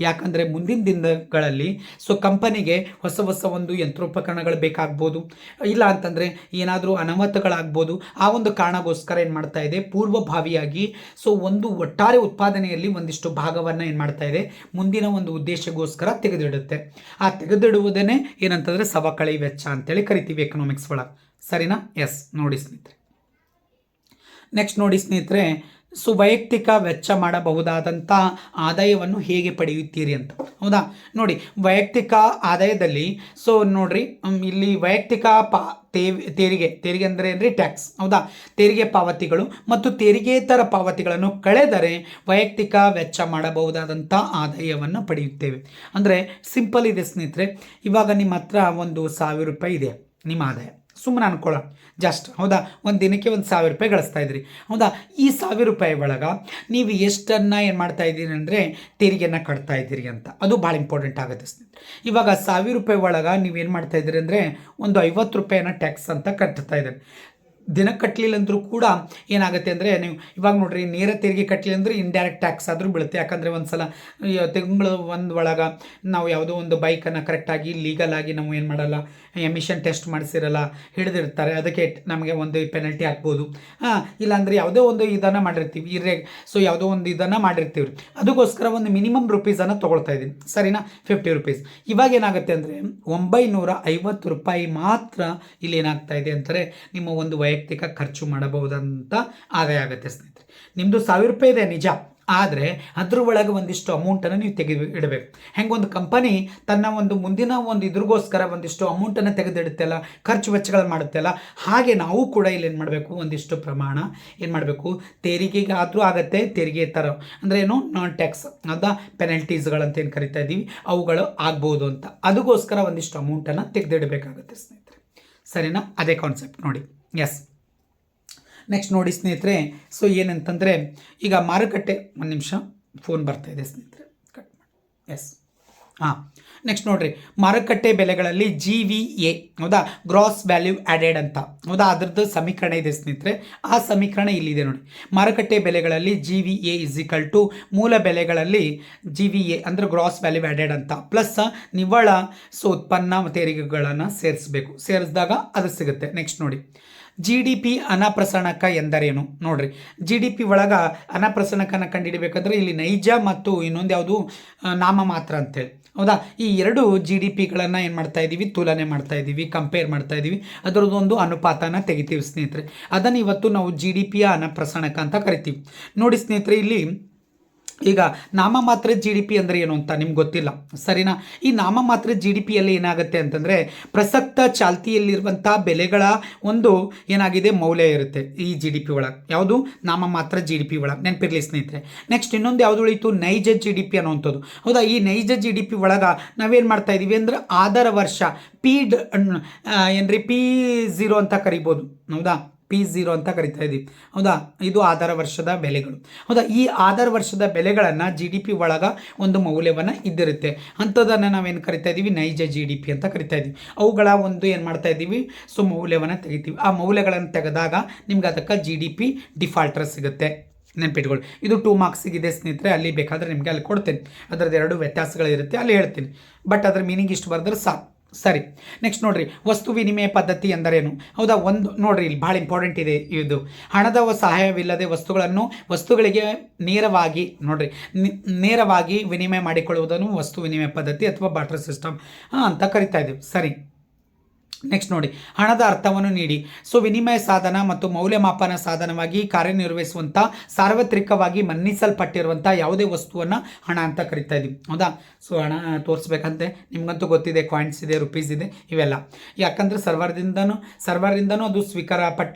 ಯಾಕಂದರೆ ಮುಂದಿನ ದಿನಗಳಲ್ಲಿ ಸೊ ಕಂಪನಿಗೆ ಹೊಸ ಒಂದು ಯಂತ್ರೋಪಕರಣಗಳು ಬೇಕಾಗ್ಬೋದು, ಇಲ್ಲ ಅಂತಂದರೆ ಏನಾದರೂ ಅನಾಹುತಗಳಾಗ್ಬೋದು. ಆ ಒಂದು ಕಾರಣಕ್ಕೋಸ್ಕರ ಏನು ಮಾಡ್ತಾ ಇದೆ, ಪೂರ್ವಭಾವಿಯಾಗಿ ಸೊ ಒಂದು ಒಟ್ಟಾರೆ ಉತ್ಪಾದನೆಯಲ್ಲಿ ಒಂದಿಷ್ಟು ಭಾಗವನ್ನು ಏನು ಮಾಡ್ತಾ ಇದೆ, ಮುಂದಿನ ಒಂದು ಉದ್ದೇಶಕ್ಕೋಸ್ಕರ ತೆಗೆದಿಡುತ್ತೆ. ಆ ತೆಗೆದಿಡುವುದನ್ನೇ ಏನಂತಂದರೆ ಸವಕಳಿ ವೆಚ್ಚ ಅಂತೇಳಿ ಕರಿತೀವಿ ಎಕನಾಮಿಕ್ಸ್ ಒಳಗೆ, ಸರಿನಾ? ಎಸ್. ನೋಡಿ ಸ್ನೇಹಿತರೆ, ನೆಕ್ಸ್ಟ್ ನೋಡಿ ಸ್ನೇಹಿತರೆ, ಸೊ ವೈಯಕ್ತಿಕ ವೆಚ್ಚ ಮಾಡಬಹುದಾದಂಥ ಆದಾಯವನ್ನು ಹೇಗೆ ಪಡೆಯುತ್ತೀರಿ ಅಂತ, ಹೌದಾ. ನೋಡಿ, ವೈಯಕ್ತಿಕ ಆದಾಯದಲ್ಲಿ ಸೊ ನೋಡ್ರಿ, ಇಲ್ಲಿ ವೈಯಕ್ತಿಕ ತೆರಿಗೆ ಅಂದರೆ ಏನ್ರಿ, ಟ್ಯಾಕ್ಸ್, ಹೌದಾ. ತೆರಿಗೆ ಪಾವತಿಗಳು ಮತ್ತು ತೆರಿಗೆತರ ಪಾವತಿಗಳನ್ನು ಕಳೆದರೆ ವೈಯಕ್ತಿಕ ವೆಚ್ಚ ಮಾಡಬಹುದಾದಂಥ ಆದಾಯವನ್ನು ಪಡೆಯುತ್ತೇವೆ. ಅಂದರೆ ಸಿಂಪಲ್ ಇದೆ ಸ್ನೇಹಿತರೆ. ಇವಾಗ ನಿಮ್ಮ ಹತ್ರ 1,000 ರೂಪಾಯಿ ಇದೆ ನಿಮ್ಮ ಆದಾಯ, ಸುಮ್ಮನೆ ಅನ್ಕೊಳ್ಳೋಣ ಜಸ್ಟ್, ಹೌದಾ. ಒಂದು ದಿನಕ್ಕೆ 1,000 ರೂಪಾಯಿ ಗಳಿಸ್ತಾ ಇದ್ರಿ, ಹೌದಾ. ಈ 1,000 ರೂಪಾಯಿ ಒಳಗೆ ನೀವು ಎಷ್ಟನ್ನು ಏನು ಮಾಡ್ತಾ ಇದ್ದೀರಿ ಅಂದರೆ ತೆರಿಗೆಯನ್ನು ಕಟ್ತಾ ಇದ್ದೀರಿ ಅಂತ, ಅದು ಭಾಳ ಇಂಪಾರ್ಟೆಂಟ್ ಆಗುತ್ತೆ ಸ್ನೇಹಿತರೆ. ಇವಾಗ 1,000 ರೂಪಾಯಿ ಒಳಗೆ ನೀವೇನು ಮಾಡ್ತಾ ಇದ್ದೀರಿ ಅಂದರೆ ಒಂದು 50 ರೂಪಾಯಿನ ಟ್ಯಾಕ್ಸ್ ಅಂತ ಕಟ್ತಾ ಇದ್ದೀರಿ. ದಿನ ಕಟ್ಟಲಿಲ್ಲ ಅಂದರೂ ಕೂಡ ಏನಾಗುತ್ತೆ ಅಂದರೆ, ನೀವು ಇವಾಗ ನೋಡ್ರಿ, ನೇರ ತೆರಿಗೆ ಕಟ್ಟಲಿಲ್ಲ ಅಂದರೆ ಇಂಡೈರೆಕ್ಟ್ ಟ್ಯಾಕ್ಸ್ ಆದರೂ ಬೀಳುತ್ತೆ. ಯಾಕಂದರೆ ಒಂದು ಸಲ ತಿಂಗಳು ಒಳಗೆ ನಾವು ಯಾವುದೋ ಒಂದು ಬೈಕನ್ನು ಕರೆಕ್ಟಾಗಿ ಲೀಗಲ್ ಆಗಿ ನಾವು ಏನು ಮಾಡಲ್ಲ, ಎಮಿಷನ್ ಟೆಸ್ಟ್ ಮಾಡಿಸಿರಲ್ಲ, ಹಿಡಿದಿರ್ತಾರೆ, ಅದಕ್ಕೆ ನಮಗೆ ಒಂದು ಪೆನಲ್ಟಿ ಹಾಕ್ಬೋದು. ಇಲ್ಲಾಂದರೆ ಯಾವುದೋ ಒಂದು ಇದನ್ನು ಮಾಡಿರ್ತೀವಿ, ಸೊ ಯಾವುದೋ ಒಂದು ಇದನ್ನು ಮಾಡಿರ್ತೀವಿ, ಅದಕ್ಕೋಸ್ಕರ ಒಂದು ಮಿನಿಮಮ್ ರೂಪೀಸನ್ನು ತೊಗೊಳ್ತಾ ಇದ್ದೀನಿ, ಸರಿನಾ, 50 ರೂಪೀಸ್. ಇವಾಗ ಏನಾಗುತ್ತೆ ಅಂದರೆ 950 ರೂಪಾಯಿ ಮಾತ್ರ ಇಲ್ಲಿ ಏನಾಗ್ತಾ ಇದೆ ಅಂತಾರೆ, ನಿಮ್ಮ ಒಂದು ವೈಯಕ್ತಿಕ ಖರ್ಚು ಮಾಡಬಹುದಂತ ಆದಾಯ ಆಗುತ್ತೆ ಸ್ನೇಹಿತರೆ. ನಿಮ್ಮದು 1,000 ರೂಪಾಯಿ ಇದೆ ನಿಜ, ಆದರೆ ಅದ್ರ ಒಳಗೆ ಒಂದಿಷ್ಟು ಅಮೌಂಟನ್ನು ನೀವು ತೆಗೆದು ಇಡಬೇಕು. ಹೆಂಗೆ ಒಂದು ಕಂಪನಿ ತನ್ನ ಒಂದು ಮುಂದಿನ ಒಂದು ಇದ್ರಿಗೋಸ್ಕರ ಒಂದಿಷ್ಟು ಅಮೌಂಟನ್ನು ತೆಗೆದಿಡುತ್ತಲ್ಲ, ಖರ್ಚು ವೆಚ್ಚಗಳನ್ನು ಮಾಡುತ್ತಲ್ಲ, ಹಾಗೆ ನಾವು ಕೂಡ ಇಲ್ಲಿ ಏನು ಮಾಡಬೇಕು, ಒಂದಿಷ್ಟು ಪ್ರಮಾಣ ಏನು ಮಾಡಬೇಕು, ತೆರಿಗೆಗೆ ಆದರೂ ಆಗತ್ತೆ, ತೆರಿಗೆ ಥರ ಅಂದರೆ ಏನು ನಾನ್ ಟ್ಯಾಕ್ಸ್ ಅದ ಪೆನಲ್ಟೀಸ್ಗಳಂತ ಏನು ಕರಿತಾ ಇದ್ದೀವಿ ಅವುಗಳು ಆಗ್ಬೋದು ಅಂತ, ಅದಕ್ಕೋಸ್ಕರ ಒಂದಿಷ್ಟು ಅಮೌಂಟನ್ನು ತೆಗೆದಿಡಬೇಕಾಗುತ್ತೆ ಸ್ನೇಹಿತರೆ. ಸರಿನಾ? ಅದೇ ಕಾನ್ಸೆಪ್ಟ್ ನೋಡಿ. ಎಸ್, ನೆಕ್ಸ್ಟ್ ನೋಡಿ ಸ್ನೇಹಿತರೆ, ಸೊ ಏನಂತಂದರೆ ಈಗ ಮಾರುಕಟ್ಟೆ, ಒಂದು ನಿಮಿಷ ಫೋನ್ ಬರ್ತಾಯಿದೆ ಸ್ನೇಹಿತರೆ, ಕಟ್ ಮಾಡಿ. ಎಸ್, ಹಾಂ, ನೆಕ್ಸ್ಟ್ ನೋಡಿರಿ, ಮಾರುಕಟ್ಟೆ ಬೆಲೆಗಳಲ್ಲಿ GVA ಹೌದಾ, ಗ್ರಾಸ್ ವ್ಯಾಲ್ಯೂ ಆ್ಯಡೆಡ್ ಅಂತ ಹೌದಾ, ಅದರದ್ದು ಸಮೀಕರಣ ಇದೆ ಸ್ನೇಹಿತರೆ. ಆ ಸಮೀಕರಣ ಇಲ್ಲಿದೆ ನೋಡಿ. ಮಾರುಕಟ್ಟೆ ಬೆಲೆಗಳಲ್ಲಿ GVA = ಮೂಲ ಬೆಲೆಗಳಲ್ಲಿ GVA ಅಂದರೆ ಗ್ರಾಸ್ ವ್ಯಾಲ್ಯೂ ಆ್ಯಡೆಡ್ ಅಂತ ಪ್ಲಸ್ ನಿವ್ವಳ ಉತ್ಪನ್ನ ತೆರಿಗೆಗಳನ್ನು ಸೇರಿಸಬೇಕು. ಸೇರಿಸಿದಾಗ ಅದು ಸಿಗುತ್ತೆ. ನೆಕ್ಸ್ಟ್ ನೋಡಿ, GDP ಅನಪ್ರಸರಣಕ ಎಂದರೇನು ನೋಡ್ರಿ. GDP ಒಳಗೆ ಅನಪ್ರಸರಣಕನ ಕಂಡುಹಿಡಬೇಕಾದ್ರೆ ಇಲ್ಲಿ ನೈಜ ಮತ್ತು ಇನ್ನೊಂದು ಯಾವುದು ನಾಮಮಾತ್ರ ಅಂತೇಳಿ ಹೌದಾ, ಈ ಎರಡು GDPಗಳನ್ನು ಏನು ಮಾಡ್ತಾ ಇದ್ದೀವಿ, ತುಲನೆ ಮಾಡ್ತಾ ಇದ್ದೀವಿ, ಕಂಪೇರ್ ಮಾಡ್ತಾ ಇದ್ದೀವಿ, ಅದರದ್ದೊಂದು ಅನುಪಾತನ ತೆಗಿತೀವಿ ಸ್ನೇಹಿತರೆ. ಅದನ್ನು ಇವತ್ತು ನಾವು GDPಯ ಅನಪ್ರಸರಣಕ ಅಂತ ಕರಿತೀವಿ. ನೋಡಿ ಸ್ನೇಹಿತರೆ, ಇಲ್ಲಿ ಈಗ ನಾಮಮಾತ್ರ GDP ಅಂದರೆ ಏನು ಅಂತ ನಿಮ್ಗೆ ಗೊತ್ತಿಲ್ಲ, ಸರಿನಾ? ಈ ನಾಮಮಾತ್ರ GDPಯಲ್ಲಿ ಏನಾಗುತ್ತೆ ಅಂತಂದರೆ ಪ್ರಸಕ್ತ ಚಾಲ್ತಿಯಲ್ಲಿರುವಂಥ ಬೆಲೆಗಳ ಒಂದು ಏನಾಗಿದೆ ಮೌಲ್ಯ ಇರುತ್ತೆ ಈ GDP ಒಳಗೆ. ಯಾವುದು? ನಾಮಮಾತ್ರ GDP ಒಳಗೆ, ನೆನಪಿರಲಿ ಸ್ನೇಹಿತರೆ. ನೆಕ್ಸ್ಟ್ ಇನ್ನೊಂದು ಯಾವುದು ಉಳಿತು, ನೈಜ GDP ಅನ್ನುವಂಥದ್ದು ಹೌದಾ. ಈ ನೈಜ GDP ಒಳಗೆ ನಾವೇನು ಮಾಡ್ತಾ ಇದ್ದೀವಿ ಅಂದರೆ ಆಧಾರ ವರ್ಷ P0 ಅಂತ ಕರಿಬೋದು ಹೌದಾ, P0 ಅಂತ ಕರಿತಾ ಇದ್ದೀವಿ ಹೌದಾ. ಇದು ಆಧಾರ ವರ್ಷದ ಬೆಲೆಗಳು ಹೌದಾ. ಈ ಆಧಾರ ವರ್ಷದ ಬೆಲೆಗಳನ್ನು GDP ಒಳಗೆ ಒಂದು ಮೌಲ್ಯವನ್ನು ಇದ್ದಿರುತ್ತೆ, ಅಂಥದ್ದನ್ನು ನಾವೇನು ಕರಿತಾ ಇದ್ದೀವಿ, ನೈಜ GDP ಅಂತ ಕರಿತಾ ಇದ್ದೀವಿ. ಅವುಗಳ ಒಂದು ಏನು ಮಾಡ್ತಾ ಇದ್ದೀವಿ, ಸೊ ಮೌಲ್ಯವನ್ನು ತೆಗಿತೀವಿ. ಆ ಮೌಲ್ಯಗಳನ್ನು ತೆಗೆದಾಗ ನಿಮ್ಗೆ ಅದಕ್ಕೆ GDP ಡಿಫಾಲ್ಟರ್ ಸಿಗುತ್ತೆ. ನೆನಪಿಟ್ಕೊಳ್ಳಿ, ಇದು 2 ಮಾರ್ಕ್ಸಿಗಿದೆ ಸ್ನೇಹಿತರೆ. ಅಲ್ಲಿ ಬೇಕಾದರೆ ನಿಮಗೆ ಅಲ್ಲಿ ಕೊಡ್ತೇನೆ, ಅದರದ್ದು 2 ವ್ಯತ್ಯಾಸಗಳಿರುತ್ತೆ, ಅಲ್ಲಿ ಹೇಳ್ತೀನಿ. ಬಟ್ ಅದ್ರ ಮೀನಿಂಗ್ ಇಷ್ಟು ಬರೆದ್ರೆ ಸಾಕು. ಸರಿ, ನೆಕ್ಸ್ಟ್ ನೋಡ್ರಿ, ವಸ್ತು ವಿನಿಮಯ ಪದ್ಧತಿ ಎಂದರೇನು ಹೌದಾ. ಒಂದು ನೋಡ್ರಿ, ಇಲ್ಲಿ ಭಾಳ ಇಂಪಾರ್ಟೆಂಟ್ ಇದೆ ಇದು. ಹಣದ ಸಹಾಯವಿಲ್ಲದೆ ವಸ್ತುಗಳಿಗೆ ನೇರವಾಗಿ ನೋಡ್ರಿ, ನೇರವಾಗಿ ವಿನಿಮಯ ಮಾಡಿಕೊಳ್ಳುವುದನ್ನು ವಸ್ತು ವಿನಿಮಯ ಪದ್ಧತಿ ಅಥವಾ ಬಾರ್ಟರ್ ಸಿಸ್ಟಮ್ ಅಂತ ಕರಿತಾ ಇದ್ದೀವಿ. ಸರಿ, ನೆಕ್ಸ್ಟ್ ನೋಡಿ, ಹಣದ ಅರ್ಥವನ್ನು ನೀಡಿ. ಸೊ ವಿನಿಮಯ ಸಾಧನ ಮತ್ತು ಮೌಲ್ಯಮಾಪನ ಸಾಧನವಾಗಿ ಕಾರ್ಯನಿರ್ವಹಿಸುವಂಥ ಸಾರ್ವತ್ರಿಕವಾಗಿ ಮನ್ನಿಸಲ್ಪಟ್ಟಿರುವಂಥ ಯಾವುದೇ ವಸ್ತುವನ್ನು ಹಣ ಅಂತ ಕರಿತಾ ಇದ್ದೀವಿ ಹೌದಾ. ಸೊ ಹಣ ತೋರಿಸ್ಬೇಕಂತೆ ನಿಮ್ಗಂತೂ ಗೊತ್ತಿದೆ, ಕಾಯಿನ್ಸ್ ಇದೆ, ರುಪೀಸ್ ಇದೆ, ಇವೆಲ್ಲ ಯಾಕಂದರೆ ಸರ್ವರಿಂದನೂ ಅದು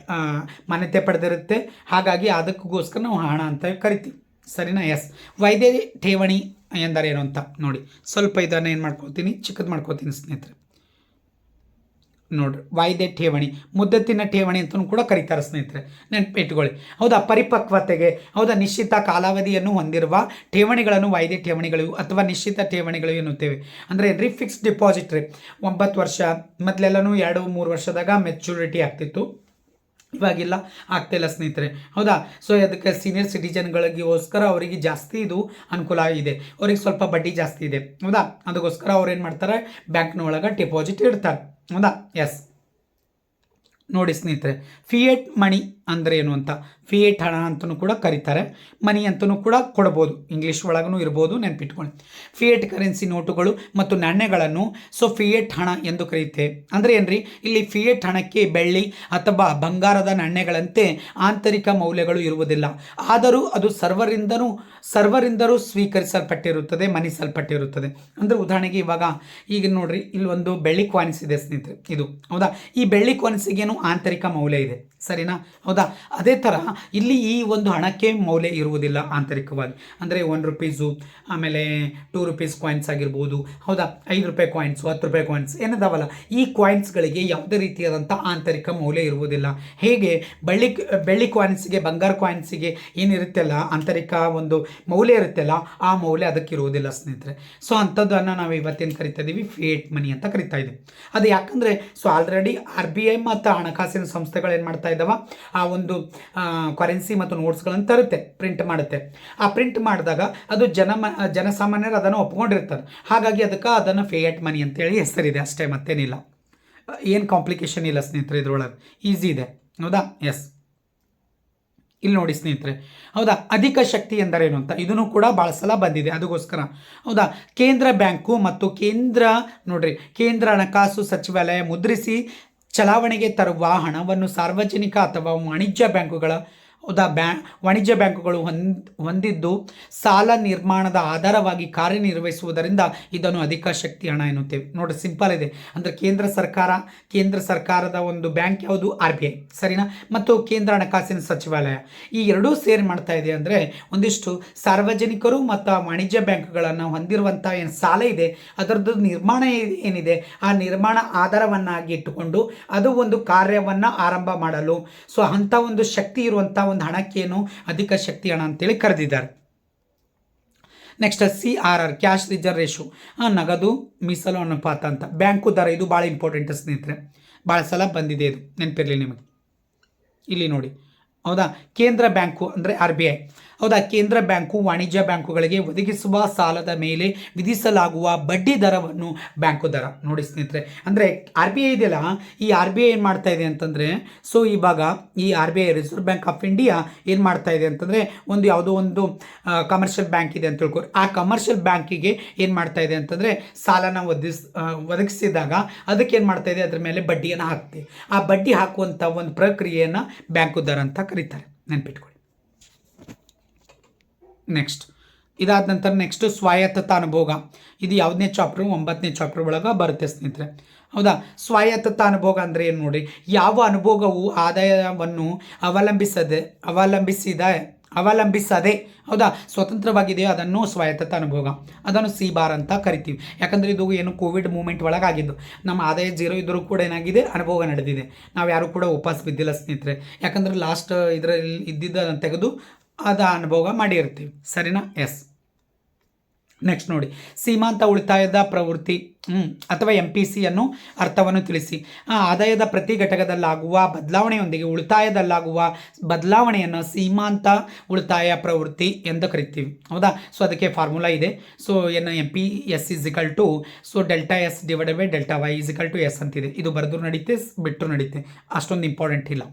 ಮಾನ್ಯತೆ ಪಡೆದಿರುತ್ತೆ. ಹಾಗಾಗಿ ಅದಕ್ಕೋಸ್ಕರ ನಾವು ಹಣ ಅಂತ ಕರಿತೀವಿ. ಸರಿನಾ? ಎಸ್, ವೈದ್ಯ ಠೇವಣಿ ಎಂದರೇನು ಅಂತ ನೋಡಿ. ಸ್ವಲ್ಪ ಇದನ್ನು ಏನು ಮಾಡ್ಕೊಳ್ತೀನಿ, ಚಿಕ್ಕದು ಮಾಡ್ಕೊಳ್ತೀನಿ ಸ್ನೇಹಿತರೆ. ನೋಡ್ರಿ, ವಾಯ್ದೆ ಠೇವಣಿ, ಮುದ್ದತಿನ ಠೇವಣಿ ಅಂತಲೂ ಕೂಡ ಕರೀತಾರೆ ಸ್ನೇಹಿತರೆ, ನೆನಪಿಟ್ಕೊಳ್ಳಿ ಹೌದಾ. ಪರಿಪಕ್ವತೆಗೆ ಹೌದಾ ನಿಶ್ಚಿತ ಕಾಲಾವಧಿಯನ್ನು ಹೊಂದಿರುವ ಠೇವಣಿಗಳನ್ನು ವಾಯ್ದೆ ಠೇವಣಿಗಳು ಅಥವಾ ನಿಶ್ಚಿತ ಠೇವಣಿಗಳು ಎನ್ನುತ್ತೇವೆ. ಅಂದರೆ ಫಿಕ್ಸ್ಡ್ ಡಿಪಾಸಿಟ್ರಿ 9 ವರ್ಷ, ಮೊದಲೆಲ್ಲನೂ 2-3 ವರ್ಷದಾಗ ಮೆಚುರಿಟಿ ಆಗ್ತಿತ್ತು, ಇವಾಗಿಲ್ಲ, ಆಗ್ತಿಲ್ಲ ಸ್ನೇಹಿತರೆ ಹೌದಾ. ಸೊ ಅದಕ್ಕೆ ಸೀನಿಯರ್ ಸಿಟಿಜನ್ಗಳಿಗೋಸ್ಕರ ಅವರಿಗೆ ಜಾಸ್ತಿ ಇದು ಅನುಕೂಲ ಇದೆ, ಅವ್ರಿಗೆ ಸ್ವಲ್ಪ ಬಡ್ಡಿ ಜಾಸ್ತಿ ಇದೆ ಹೌದಾ. ಅದಕ್ಕೋಸ್ಕರ ಅವ್ರು ಏನು ಮಾಡ್ತಾರೆ, ಬ್ಯಾಂಕ್ನ ಒಳಗೆ ಡಿಪಾಸಿಟ್ ಇಡ್ತಾರೆ ಹೌದಾ. ಎಸ್, ನೋಡಿ ಸ್ನೇಹಿತರೆ, ಫಿಯೇಟ್ ಮನಿ ಅಂದರೆ ಏನು ಅಂತ. ಫಿಯೇಟ್ ಹಣ ಅಂತಲೂ ಕೂಡ ಕರೀತಾರೆ, ಮನಿ ಅಂತಲೂ ಕೂಡ ಕೊಡ್ಬೋದು, ಇಂಗ್ಲೀಷ್ ಒಳಗೂ ಇರ್ಬೋದು, ನೆನಪಿಟ್ಕೊಳ್ಳಿ. ಫಿಯೇಟ್ ಕರೆನ್ಸಿ ನೋಟುಗಳು ಮತ್ತು ನಾಣ್ಯಗಳನ್ನು ಸೊ ಫಿಯೇಟ್ ಹಣ ಎಂದು ಕರೆಯುತ್ತೇವೆ. ಅಂದರೆ ಏನ್ರಿ, ಇಲ್ಲಿ ಫಿಯೇಟ್ ಹಣಕ್ಕೆ ಬೆಳ್ಳಿ ಅಥವಾ ಬಂಗಾರದ ನಾಣ್ಯಗಳಂತೆ ಆಂತರಿಕ ಮೌಲ್ಯಗಳು ಇರುವುದಿಲ್ಲ, ಆದರೂ ಅದು ಸರ್ವರಿಂದಲೂ ಸ್ವೀಕರಿಸಲ್ಪಟ್ಟಿರುತ್ತದೆ, ಮನಿಸಲ್ಪಟ್ಟಿರುತ್ತದೆ. ಅಂದರೆ ಉದಾಹರಣೆಗೆ ಈಗ ನೋಡ್ರಿ, ಇಲ್ಲಿ ಒಂದು ಬೆಳ್ಳಿ ಕಾಯಿನ್ಸ್ ಇದೆ ಸ್ನೇಹಿತರೆ, ಇದು ಹೌದಾ. ಈ ಬೆಳ್ಳಿ ಕಾಯಿನ್ಸಿಗೇನು ಆಂತರಿಕ ಮೌಲ್ಯ ಇದೆ, ಸರಿನಾ ಹೌದಾ. ಅದೇ ಥರ ಇಲ್ಲಿ ಈ ಒಂದು ಹಣಕ್ಕೆ ಮೌಲ್ಯ ಇರುವುದಿಲ್ಲ ಆಂತರಿಕವಾಗಿ. ಅಂದರೆ 1 ರೂಪೀಸು, ಆಮೇಲೆ 2 ರೂಪೀಸ್ ಕಾಯಿನ್ಸ್ ಆಗಿರ್ಬೋದು ಹೌದಾ, 5 ರೂಪಾಯಿ ಕಾಯಿನ್ಸು, 10 ರೂಪಾಯಿ ಕಾಯಿನ್ಸ್ ಏನಿದಾವಲ್ಲ, ಈ ಕಾಯಿನ್ಸ್ಗಳಿಗೆ ಯಾವುದೇ ರೀತಿಯಾದಂಥ ಆಂತರಿಕ ಮೌಲ್ಯ ಇರುವುದಿಲ್ಲ. ಹೇಗೆ ಬೆಳ್ಳಿ ಕಾಯಿನ್ಸ್ಗೆ, ಬಂಗಾರ ಕಾಯಿನ್ಸಿಗೆ ಏನಿರುತ್ತಲ್ಲ ಆಂತರಿಕ ಒಂದು ಮೌಲ್ಯ ಇರುತ್ತಲ್ಲ, ಆ ಮೌಲ್ಯ ಅದಕ್ಕೆ ಇರುವುದಿಲ್ಲ ಸ್ನೇಹಿತರೆ. ಸೊ ಅಂಥದ್ದನ್ನು ನಾವು ಇವತ್ತೇನು ಕರಿತಾ ಇದ್ದೀವಿ, ಫಿಯೇಟ್ ಮನಿ ಅಂತ ಕರಿತಾ ಇದ್ದೀವಿ. ಅದು ಯಾಕಂದರೆ ಸೊ ಆಲ್ರೆಡಿ RBI ಮತ್ತು ಹಣಕಾಸಿನ ಸಂಸ್ಥೆಗಳು ಏನು ಮಾಡ್ತಾ ಇದ್ದಾವ, ಆ ಒಂದು ಕರೆನ್ಸಿ ಮತ್ತು ನೋಟ್ಸ್ಗಳನ್ನು ತರುತ್ತೆ, ಪ್ರಿಂಟ್ ಮಾಡುತ್ತೆ. ಆ ಪ್ರಿಂಟ್ ಮಾಡಿದಾಗ ಅದು ಜನಸಾಮಾನ್ಯರು ಅದನ್ನು ಒಪ್ಕೊಂಡಿರ್ತಾರೆ, ಹಾಗಾಗಿ ಅದನ್ನು ಫಿಯೇಟ್ ಮನಿ ಅಂತೇಳಿ ಹೆಸರಿದೆ ಅಷ್ಟೇ, ಮತ್ತೇನಿಲ್ಲ, ಏನು ಕಾಂಪ್ಲಿಕೇಶನ್ ಇಲ್ಲ ಸ್ನೇಹಿತರೆ, ಇದ್ರೊಳಗೆ ಈಸಿ ಇದೆ ಹೌದಾ. ಎಸ್, ಇಲ್ಲಿ ನೋಡಿ ಸ್ನೇಹಿತರೆ ಹೌದಾ, ಅಧಿಕ ಶಕ್ತಿ ಎಂದರೇನು ಅಂತ ಇದನ್ನು ಕೂಡ ಭಾಳ ಸಲ ಬಂದಿದೆ, ಅದಕ್ಕೋಸ್ಕರ ಹೌದಾ. ಕೇಂದ್ರ ಬ್ಯಾಂಕು ಮತ್ತು ಕೇಂದ್ರ ಹಣಕಾಸು ಸಚಿವಾಲಯ ಮುದ್ರಿಸಿ ಚಲಾವಣೆಗೆ ತರುವ ಹಣವನ್ನು ಸಾರ್ವಜನಿಕ ಅಥವಾ ವಾಣಿಜ್ಯ ಬ್ಯಾಂಕುಗಳ ಹೌದಾ, ವಾಣಿಜ್ಯ ಬ್ಯಾಂಕುಗಳು ಹೊಂದಿದ್ದು ಸಾಲ ನಿರ್ಮಾಣದ ಆಧಾರವಾಗಿ ಕಾರ್ಯನಿರ್ವಹಿಸುವುದರಿಂದ ಇದನ್ನು ಅಧಿಕ ಶಕ್ತಿ ಹಣ ಎನ್ನುತ್ತೇವೆ. ನೋಡಿ, ಸಿಂಪಲ್ ಇದೆ. ಅಂದರೆ ಕೇಂದ್ರ ಸರ್ಕಾರದ ಒಂದು ಬ್ಯಾಂಕ್ ಯಾವುದು? RBI, ಸರಿನಾ? ಮತ್ತು ಕೇಂದ್ರ ಹಣಕಾಸಿನ ಸಚಿವಾಲಯ, ಈ ಎರಡೂ ಸೇರಿ ಮಾಡ್ತಾ ಇದೆ ಅಂದರೆ ಒಂದಿಷ್ಟು ಸಾರ್ವಜನಿಕರು ಮತ್ತು ವಾಣಿಜ್ಯ ಬ್ಯಾಂಕ್ಗಳನ್ನು ಹೊಂದಿರುವಂಥ ಏನು ಸಾಲ ಇದೆ ಅದರದ್ದು ನಿರ್ಮಾಣ ಏನಿದೆ ಆ ನಿರ್ಮಾಣ ಆಧಾರವನ್ನಾಗಿ ಇಟ್ಟುಕೊಂಡು ಅದು ಒಂದು ಕಾರ್ಯವನ್ನು ಆರಂಭ ಮಾಡಲು, ಸೊ ಅಂಥ ಒಂದು ಶಕ್ತಿ ಇರುವಂಥ ಒಂದು ಹಣಕ್ಕೇನು ಅಧಿಕ ಶಕ್ತಿ ಹಣ ಅಂತೇಳಿ ಕರೆದಿದ್ದಾರೆ. ನೆಕ್ಸ್ಟ್ CRR, ಕ್ಯಾಶ್ ರಿಸರ್ವ್ ರೇಷು, ನಗದು ಮೀಸಲು ಅನುಪಾತ ಅಂತ. ಬ್ಯಾಂಕು ದರ, ಇದು ಭಾಳ ಇಂಪಾರ್ಟೆಂಟ್ ಸ್ನೇಹಿತರೆ, ಭಾಳ ಸಲ ಬಂದಿದೆ, ಇದು ನೆನಪಿರಲಿ ನಿಮಗೆ. ಇಲ್ಲಿ ನೋಡಿ, ಹೌದಾ, ಕೇಂದ್ರ ಬ್ಯಾಂಕು ಅಂದರೆ RBI, ಹೌದಾ, ಕೇಂದ್ರ ಬ್ಯಾಂಕು ವಾಣಿಜ್ಯ ಬ್ಯಾಂಕುಗಳಿಗೆ ಒದಗಿಸುವ ಸಾಲದ ಮೇಲೆ ವಿಧಿಸಲಾಗುವ ಬಡ್ಡಿ ದರವನ್ನು ಬ್ಯಾಂಕು ದರ. ನೋಡಿ ಸ್ನೇಹಿತರೆ, ಅಂದರೆ RBI ಇದೆಯಲ್ಲ, ಈ RBI ಏನು ಮಾಡ್ತಾ ಇದೆ ಅಂತಂದರೆ, ಸೊ ಇವಾಗ ಈ RBI reserve bank of India ಏನು ಮಾಡ್ತಾ ಇದೆ ಅಂತಂದರೆ, ಯಾವುದೋ ಒಂದು ಕಮರ್ಷಿಯಲ್ ಬ್ಯಾಂಕ್ ಇದೆ ಅಂತ ತಿಳ್ಕೊರಿ, ಆ ಕಮರ್ಷಿಯಲ್ ಬ್ಯಾಂಕಿಗೆ ಏನು ಮಾಡ್ತಾ ಇದೆ ಅಂತಂದರೆ ಸಾಲನ ಒದಗಿಸಿದಾಗ ಅದಕ್ಕೆ ಏನು ಮಾಡ್ತಾ ಇದೆ, ಅದ್ರ ಮೇಲೆ ಬಡ್ಡಿಯನ್ನು ಹಾಕ್ತೀವಿ. ಆ ಬಡ್ಡಿ ಹಾಕುವಂಥ ಒಂದು ಪ್ರಕ್ರಿಯೆಯನ್ನು ಬ್ಯಾಂಕು ದರ ಅಂತ ಕರೀತಾರೆ, ನೆನ್ಪಿಟ್ಕೊಳ್ಳಿ. ನೆಕ್ಸ್ಟ್ ಇದಾದ ನಂತರ ನೆಕ್ಸ್ಟ್ ಸ್ವಾಯತ್ತತಾ ಅನುಭೋಗ. ಇದು ಯಾವುದನೇ ಚಾಪ್ಟರ್? 9ನೇ ಚಾಪ್ಟರ್ ಒಳಗೆ ಬರುತ್ತೆ ಸ್ನೇಹಿತರೆ, ಹೌದಾ. ಸ್ವಾಯತ್ತತಾ ಅನುಭೋಗ ಅಂದರೆ ಏನು ನೋಡಿ, ಯಾವ ಅನುಭೋಗವು ಆದಾಯವನ್ನು ಅವಲಂಬಿಸದೆ ಹೌದಾ ಸ್ವತಂತ್ರವಾಗಿದೆಯೋ ಅದನ್ನು ಸ್ವಾಯತ್ತತಾ ಅನುಭೋಗ, ಅದನ್ನು C ಬಾರ್ ಅಂತ ಕರಿತೀವಿ. ಯಾಕಂದರೆ ಇದು ಏನು ಕೋವಿಡ್ ಮೂಮೆಂಟ್ ಒಳಗಾಗಿದ್ದು, ನಮ್ಮ ಆದಾಯ 0 ಇದ್ದರೂ ಕೂಡ ಏನಾಗಿದೆ, ಅನುಭೋಗ ನಡೆದಿದೆ. ನಾವು ಯಾರು ಕೂಡ ಉಪವಾಸ ಬಿದ್ದಿಲ್ಲ ಸ್ನೇಹಿತರೆ, ಯಾಕಂದರೆ ಲಾಸ್ಟ್ ಇದರಲ್ಲಿ ಇದ್ದಿದ್ದನ್ನು ತೆಗೆದು ಅದ ಅನುಭೋಗ ಮಾಡಿರ್ತೀವಿ, ಸರಿನಾ? ಎಸ್. ನೆಕ್ಸ್ಟ್ ನೋಡಿ, ಸೀಮಾಂತ ಉಳಿತಾಯದ ಪ್ರವೃತ್ತಿ ಅಥವಾ MPC ಅನ್ನು ಅರ್ಥವನ್ನು ತಿಳಿಸಿ. ಆದಾಯದ ಪ್ರತಿ ಘಟಕದಲ್ಲಾಗುವ ಬದಲಾವಣೆಯೊಂದಿಗೆ ಉಳಿತಾಯದಲ್ಲಾಗುವ ಬದಲಾವಣೆಯನ್ನು ಸೀಮಾಂತ ಉಳಿತಾಯ ಪ್ರವೃತ್ತಿ ಎಂದು ಕರಿತೀವಿ, ಹೌದಾ. ಸೊ ಅದಕ್ಕೆ ಫಾರ್ಮುಲಾ ಇದೆ. So MPS so ∆S / ∆Y S ಅಂತಿದೆ. ಇದು ಬರೆದ್ರು ನಡೀತೆ, ಬಿಟ್ಟರು ನಡೀತೆ, ಅಷ್ಟೊಂದು ಇಂಪಾರ್ಟೆಂಟ್ ಇಲ್ಲ.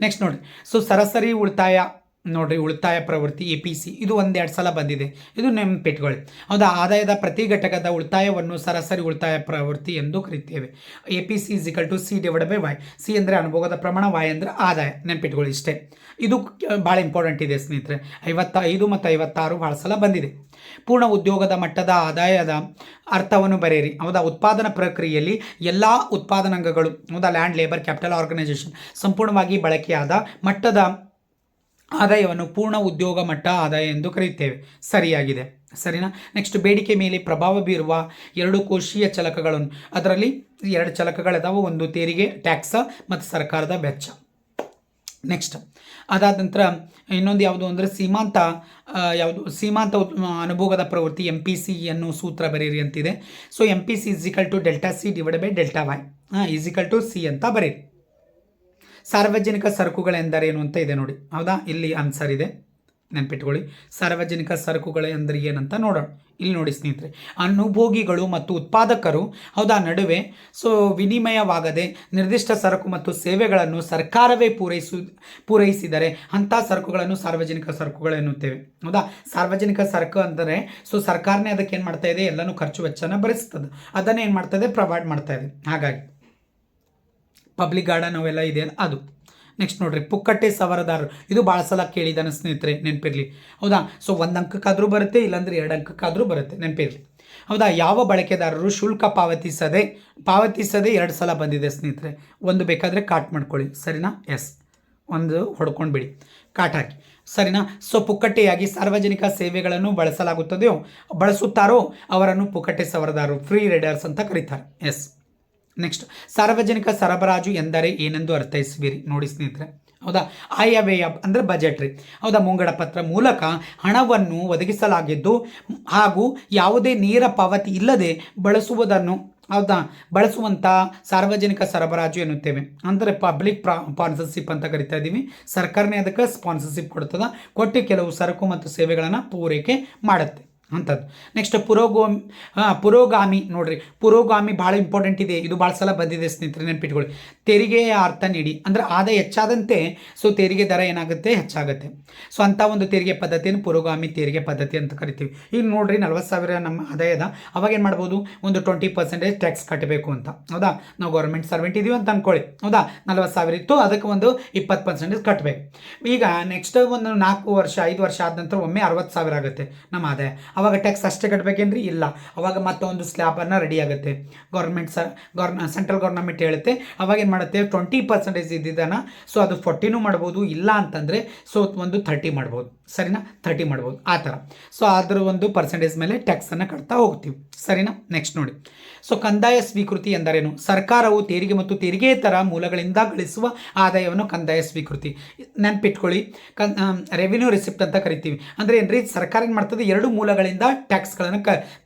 ನೆಕ್ಸ್ಟ್ ನೋಡಿ, ಸೊ ಸರಾಸರಿ ಉಳಿತಾಯ ನೋಡ್ರಿ, ಉಳಿತಾಯ ಪ್ರವೃತ್ತಿ APC, ಇದು 1-2 ಸಲ ಬಂದಿದೆ, ಇದು ನೆನಪಿಟ್ಕೊಳ್ಳಿ, ಹೌದಾ. ಆದಾಯದ ಪ್ರತಿ ಘಟಕದ ಉಳಿತಾಯವನ್ನು ಸರಾಸರಿ ಉಳಿತಾಯ ಪ್ರವೃತ್ತಿ ಎಂದು ಕರಿತೇವೆ. APC C / Y. C ಅಂದರೆ ಅನುಭೋಗದ ಪ್ರಮಾಣ, Y ಅಂದರೆ ಆದಾಯ, ನೆನಪಿಟ್ಕೊಳ್ಳಿ ಇಷ್ಟೇ. ಇದು ಭಾಳ ಇಂಪಾರ್ಟೆಂಟ್ ಇದೆ ಸ್ನೇಹಿತರೆ. 55 ಮತ್ತು 56 ಭಾಳ ಸಲ ಬಂದಿದೆ. ಪೂರ್ಣ ಉದ್ಯೋಗದ ಮಟ್ಟದ ಆದಾಯದ ಅರ್ಥವನ್ನು ಬರೆಯಿರಿ, ಹೌದಾ. ಉತ್ಪಾದನಾ ಪ್ರಕ್ರಿಯೆಯಲ್ಲಿ ಎಲ್ಲ ಉತ್ಪಾದನಾಂಗಗಳು, ಹೌದಾ, ಲ್ಯಾಂಡ್, ಲೇಬರ್, ಕ್ಯಾಪಿಟಲ್, ಆರ್ಗನೈಸೇಷನ್ ಸಂಪೂರ್ಣವಾಗಿ ಬಳಕೆಯಾದ ಮಟ್ಟದ ಆದಾಯವನ್ನು ಪೂರ್ಣ ಉದ್ಯೋಗ ಮಟ್ಟ ಆದಾಯ ಎಂದು ಕರೆಯುತ್ತೇವೆ. ಸರಿಯಾಗಿದೆ, ಸರಿನಾ? ನೆಕ್ಸ್ಟ್, ಬೇಡಿಕೆ ಮೇಲೆ ಪ್ರಭಾವ ಬೀರುವ 2 ಕೋಶೀಯ ಚಲಕಗಳನ್ನು, ಅದರಲ್ಲಿ 2 ಚಲಕಗಳಿದಾವೆ, ಒಂದು ತೆರಿಗೆ ಟ್ಯಾಕ್ಸ್ ಮತ್ತು ಸರ್ಕಾರದ ವೆಚ್ಚ. ನೆಕ್ಸ್ಟ್ ಅದಾದ ನಂತರ ಇನ್ನೊಂದು ಯಾವುದು ಅಂದರೆ ಸೀಮಾಂತ ಅನುಭೋಗದ ಪ್ರವೃತ್ತಿ MPC ಅನ್ನು ಸೂತ್ರ ಬರೀರಿ ಅಂತಿದೆ. So MPC ∆C / ∆Y C ಅಂತ ಬರೀರಿ. ಸಾರ್ವಜನಿಕ ಸರಕುಗಳೆಂದರೇನು ಅಂತ ಇದೆ ನೋಡಿ, ಹೌದಾ. ಇಲ್ಲಿ ಆನ್ಸರ್ ಇದೆ, ನೆನ್ಪಿಟ್ಕೊಳ್ಳಿ. ಸಾರ್ವಜನಿಕ ಸರಕುಗಳು ಎಂದರೆ ಏನಂತ ನೋಡೋಣ. ಇಲ್ಲಿ ನೋಡಿ ಸ್ನೇಹಿತರೆ, ಅನುಭೋಗಿಗಳು ಮತ್ತು ಉತ್ಪಾದಕರು, ಹೌದಾ, ನಡುವೆ ವಿನಿಮಯವಾಗದೆ ನಿರ್ದಿಷ್ಟ ಸರಕು ಮತ್ತು ಸೇವೆಗಳನ್ನು ಸರ್ಕಾರವೇ ಪೂರೈಸಿದರೆ ಅಂಥ ಸರಕುಗಳನ್ನು ಸಾರ್ವಜನಿಕ ಸರಕುಗಳು ಎನ್ನುತ್ತೇವೆ, ಹೌದಾ. ಸಾರ್ವಜನಿಕ ಸರಕು ಅಂದರೆ ಸರ್ಕಾರನೇ ಅದಕ್ಕೆ ಏನು ಮಾಡ್ತಾ ಇದೆ, ಎಲ್ಲನೂ ಖರ್ಚು ವೆಚ್ಚನ ಭರಿಸ್ತದೆ, ಅದನ್ನೇ ಏನು ಮಾಡ್ತಾ ಇದೆ, ಪ್ರೊವೈಡ್ ಮಾಡ್ತಾ ಇದೆ. ಹಾಗಾಗಿ ಪಬ್ಲಿಕ್ ಗಾರ್ಡನ್ ಅವೆಲ್ಲ ಇದೆ ಅದು. ನೆಕ್ಸ್ಟ್ ನೋಡ್ರಿ, ಪುಕ್ಕಟ್ಟೆ ಸವರದಾರರು, ಇದು ಭಾಳ ಸಲ ಕೇಳಿದಾನೆ ಸ್ನೇಹಿತರೆ, ನೆನಪಿರಲಿ, ಹೌದಾ. ಸೊ 1 ಅಂಕಕ್ಕಾದರೂ ಬರುತ್ತೆ, ಇಲ್ಲಾಂದರೆ 2 ಅಂಕಕ್ಕಾದರೂ ಬರುತ್ತೆ, ನೆನಪಿರಲಿ, ಹೌದಾ. ಯಾವ ಬಳಕೆದಾರರು ಶುಲ್ಕ ಪಾವತಿಸದೆ 2 ಸಲ ಬಂದಿದೆ ಸ್ನೇಹಿತರೆ, ಒಂದು ಬೇಕಾದರೆ ಕಾಟ್ ಮಾಡ್ಕೊಳ್ಳಿ, ಸರಿನಾ? ಎಸ್, ಒಂದು ಹೊಡ್ಕೊಂಡು ಬಿಡಿ, ಕಾಟ್ ಹಾಕಿ, ಸರಿನಾ? ಸೊ ಪುಕ್ಕಟ್ಟೆಯಾಗಿ ಸಾರ್ವಜನಿಕ ಸೇವೆಗಳನ್ನು ಬಳಸುತ್ತಾರೋ ಅವರನ್ನು ಪುಕ್ಕಟ್ಟೆ ಸವರದಾರರು, ಫ್ರೀ ರೈಡರ್ಸ್ ಅಂತ ಕರೀತಾರೆ. ಎಸ್. ನೆಕ್ಸ್ಟ್, ಸಾರ್ವಜನಿಕ ಸರಬರಾಜು ಎಂದರೆ ಏನೆಂದು ಅರ್ಥೈಸುವಿರಿ? ನೋಡಿ ಸ್ನೇಹಿತರೆ, ಹೌದಾ. ಆಯವ್ಯಯ ಅಂದರೆ ಬಜೆಟ್ರಿ, ಹೌದಾ. ಮುಂಗಡ ಪತ್ರ ಮೂಲಕ ಹಣವನ್ನು ಒದಗಿಸಲಾಗಿದ್ದು ಹಾಗೂ ಯಾವುದೇ ನೇರ ಪಾವತಿ ಇಲ್ಲದೆ ಬಳಸುವಂಥ ಸಾರ್ವಜನಿಕ ಸರಬರಾಜು ಎನ್ನುತ್ತೇವೆ. ಅಂದರೆ ಪಬ್ಲಿಕ್ ಸ್ಪಾನ್ಸರ್ಶಿಪ್ ಅಂತ ಕರಿತಾ ಇದ್ದೀವಿ. ಸರ್ಕಾರನೇ ಅದಕ್ಕೆ ಸ್ಪಾನ್ಸರ್ಶಿಪ್ ಕೊಡ್ತದ, ಕೊಟ್ಟು ಕೆಲವು ಸರಕು ಮತ್ತು ಸೇವೆಗಳನ್ನು ಪೂರೈಕೆ ಮಾಡುತ್ತೆ, ಅಂಥದ್ದು. ನೆಕ್ಸ್ಟ್ ಪುರೋಗಾಮಿ ನೋಡ್ರಿ, ಪುರೋಗಾಮಿ ಭಾಳ ಇಂಪಾರ್ಟೆಂಟ್ ಇದೆ, ಇದು ಭಾಳ ಸಲ ಬಂದಿದೆ ಸ್ನೇಹಿತರೆ, ನೆನ್ಪಿಟ್ಕೊಳ್ಳಿ. ತೆರಿಗೆಯ ಅರ್ಥ ನೀಡಿ, ಅಂದರೆ ಆದಾಯ ಹೆಚ್ಚಾದಂತೆ ಸೊ ತೆರಿಗೆ ದರ ಏನಾಗುತ್ತೆ, ಹೆಚ್ಚಾಗುತ್ತೆ. ಸೊ ಅಂಥ ಒಂದು ತೆರಿಗೆ ಪದ್ಧತಿಯನ್ನು ಪುರೋಗಾಮಿ ತೆರಿಗೆ ಪದ್ಧತಿ ಅಂತ ಕರಿತೀವಿ. ಈಗ ನೋಡ್ರಿ 40,000 ನಮ್ಮ ಆದಾಯದ, ಅವಾಗ ಏನು ಮಾಡ್ಬೋದು, ಒಂದು 20% ಟ್ಯಾಕ್ಸ್ ಕಟ್ಟಬೇಕು ಅಂತ, ಹೌದಾ. ನಾವು ಗೌರ್ಮೆಂಟ್ ಸರ್ವೆಂಟ್ ಇದೀವಿ ಅಂತ ಅನ್ಕೊಳ್ಳಿ, ಹೌದಾ. 40,000 ಇತ್ತು, ಅದಕ್ಕೆ ಒಂದು 20% ಕಟ್ಟಬೇಕು. ಈಗ ನೆಕ್ಸ್ಟ್ ಒಂದು 4 ವರ್ಷ 5 ವರ್ಷ ಆದ ನಂತರ ಒಮ್ಮೆ 60,000 ಆಗುತ್ತೆ ನಮ್ಮ ಆದಾಯ. ಅವಾಗ ಟ್ಯಾಕ್ಸ್ ಅಷ್ಟೇ ಕಟ್ಟಬೇಕೇನ್ರಿ, ಇಲ್ಲ. ಅವಾಗ ಮತ್ತೊಂದು ಸ್ಲ್ಯಾಬನ್ನು ರೆಡಿ ಆಗುತ್ತೆ ಸೆಂಟ್ರಲ್ ಗೌರ್ಮೆಂಟ್ ಹೇಳುತ್ತೆ. ಅವಾಗ ಏನು ಮಾಡುತ್ತೆ, 20% ಇದ್ದಿದ್ದಾನ ಸೊ ಅದು 40 ಮಾಡ್ಬೋದು, ಇಲ್ಲ ಅಂತಂದರೆ ಸೊ ಒಂದು 30 ಮಾಡ್ಬೋದು, ಸರಿನಾ, 30 ಮಾಡ್ಬೋದು, ಆ ಥರ. ಸೊ ಅದರ ಒಂದು ಪರ್ಸೆಂಟೇಜ್ ಮೇಲೆ ಟ್ಯಾಕ್ಸನ್ನು ಕಟ್ತಾ ಹೋಗ್ತೀವಿ, ಸರಿನಾ. ನೆಕ್ಸ್ಟ್ ನೋಡಿ, ಸೊ ಕಂದಾಯ ಸ್ವೀಕೃತಿ ಎಂದರೇನು? ಸರ್ಕಾರವು ತೆರಿಗೆ ಮತ್ತು ತೆರಿಗೆಯೇತರ ಮೂಲಗಳಿಂದ ಗಳಿಸುವ ಆದಾಯವನ್ನು ಕಂದಾಯ ಸ್ವೀಕೃತಿ. ನೆನ್ಪಿಟ್ಕೊಳ್ಳಿ, ರೆವಿನ್ಯೂ ರಿಸಿಪ್ಟ್ ಅಂತ ಕರಿತೀವಿ. ಅಂದರೆ ಏನ್ರಿ, ಸರ್ಕಾರ ಏನು ಮಾಡ್ತದೆ, 2 ಮೂಲಗಳಿಂದ ಟ್ಯಾಕ್ಸ್ಗಳನ್ನು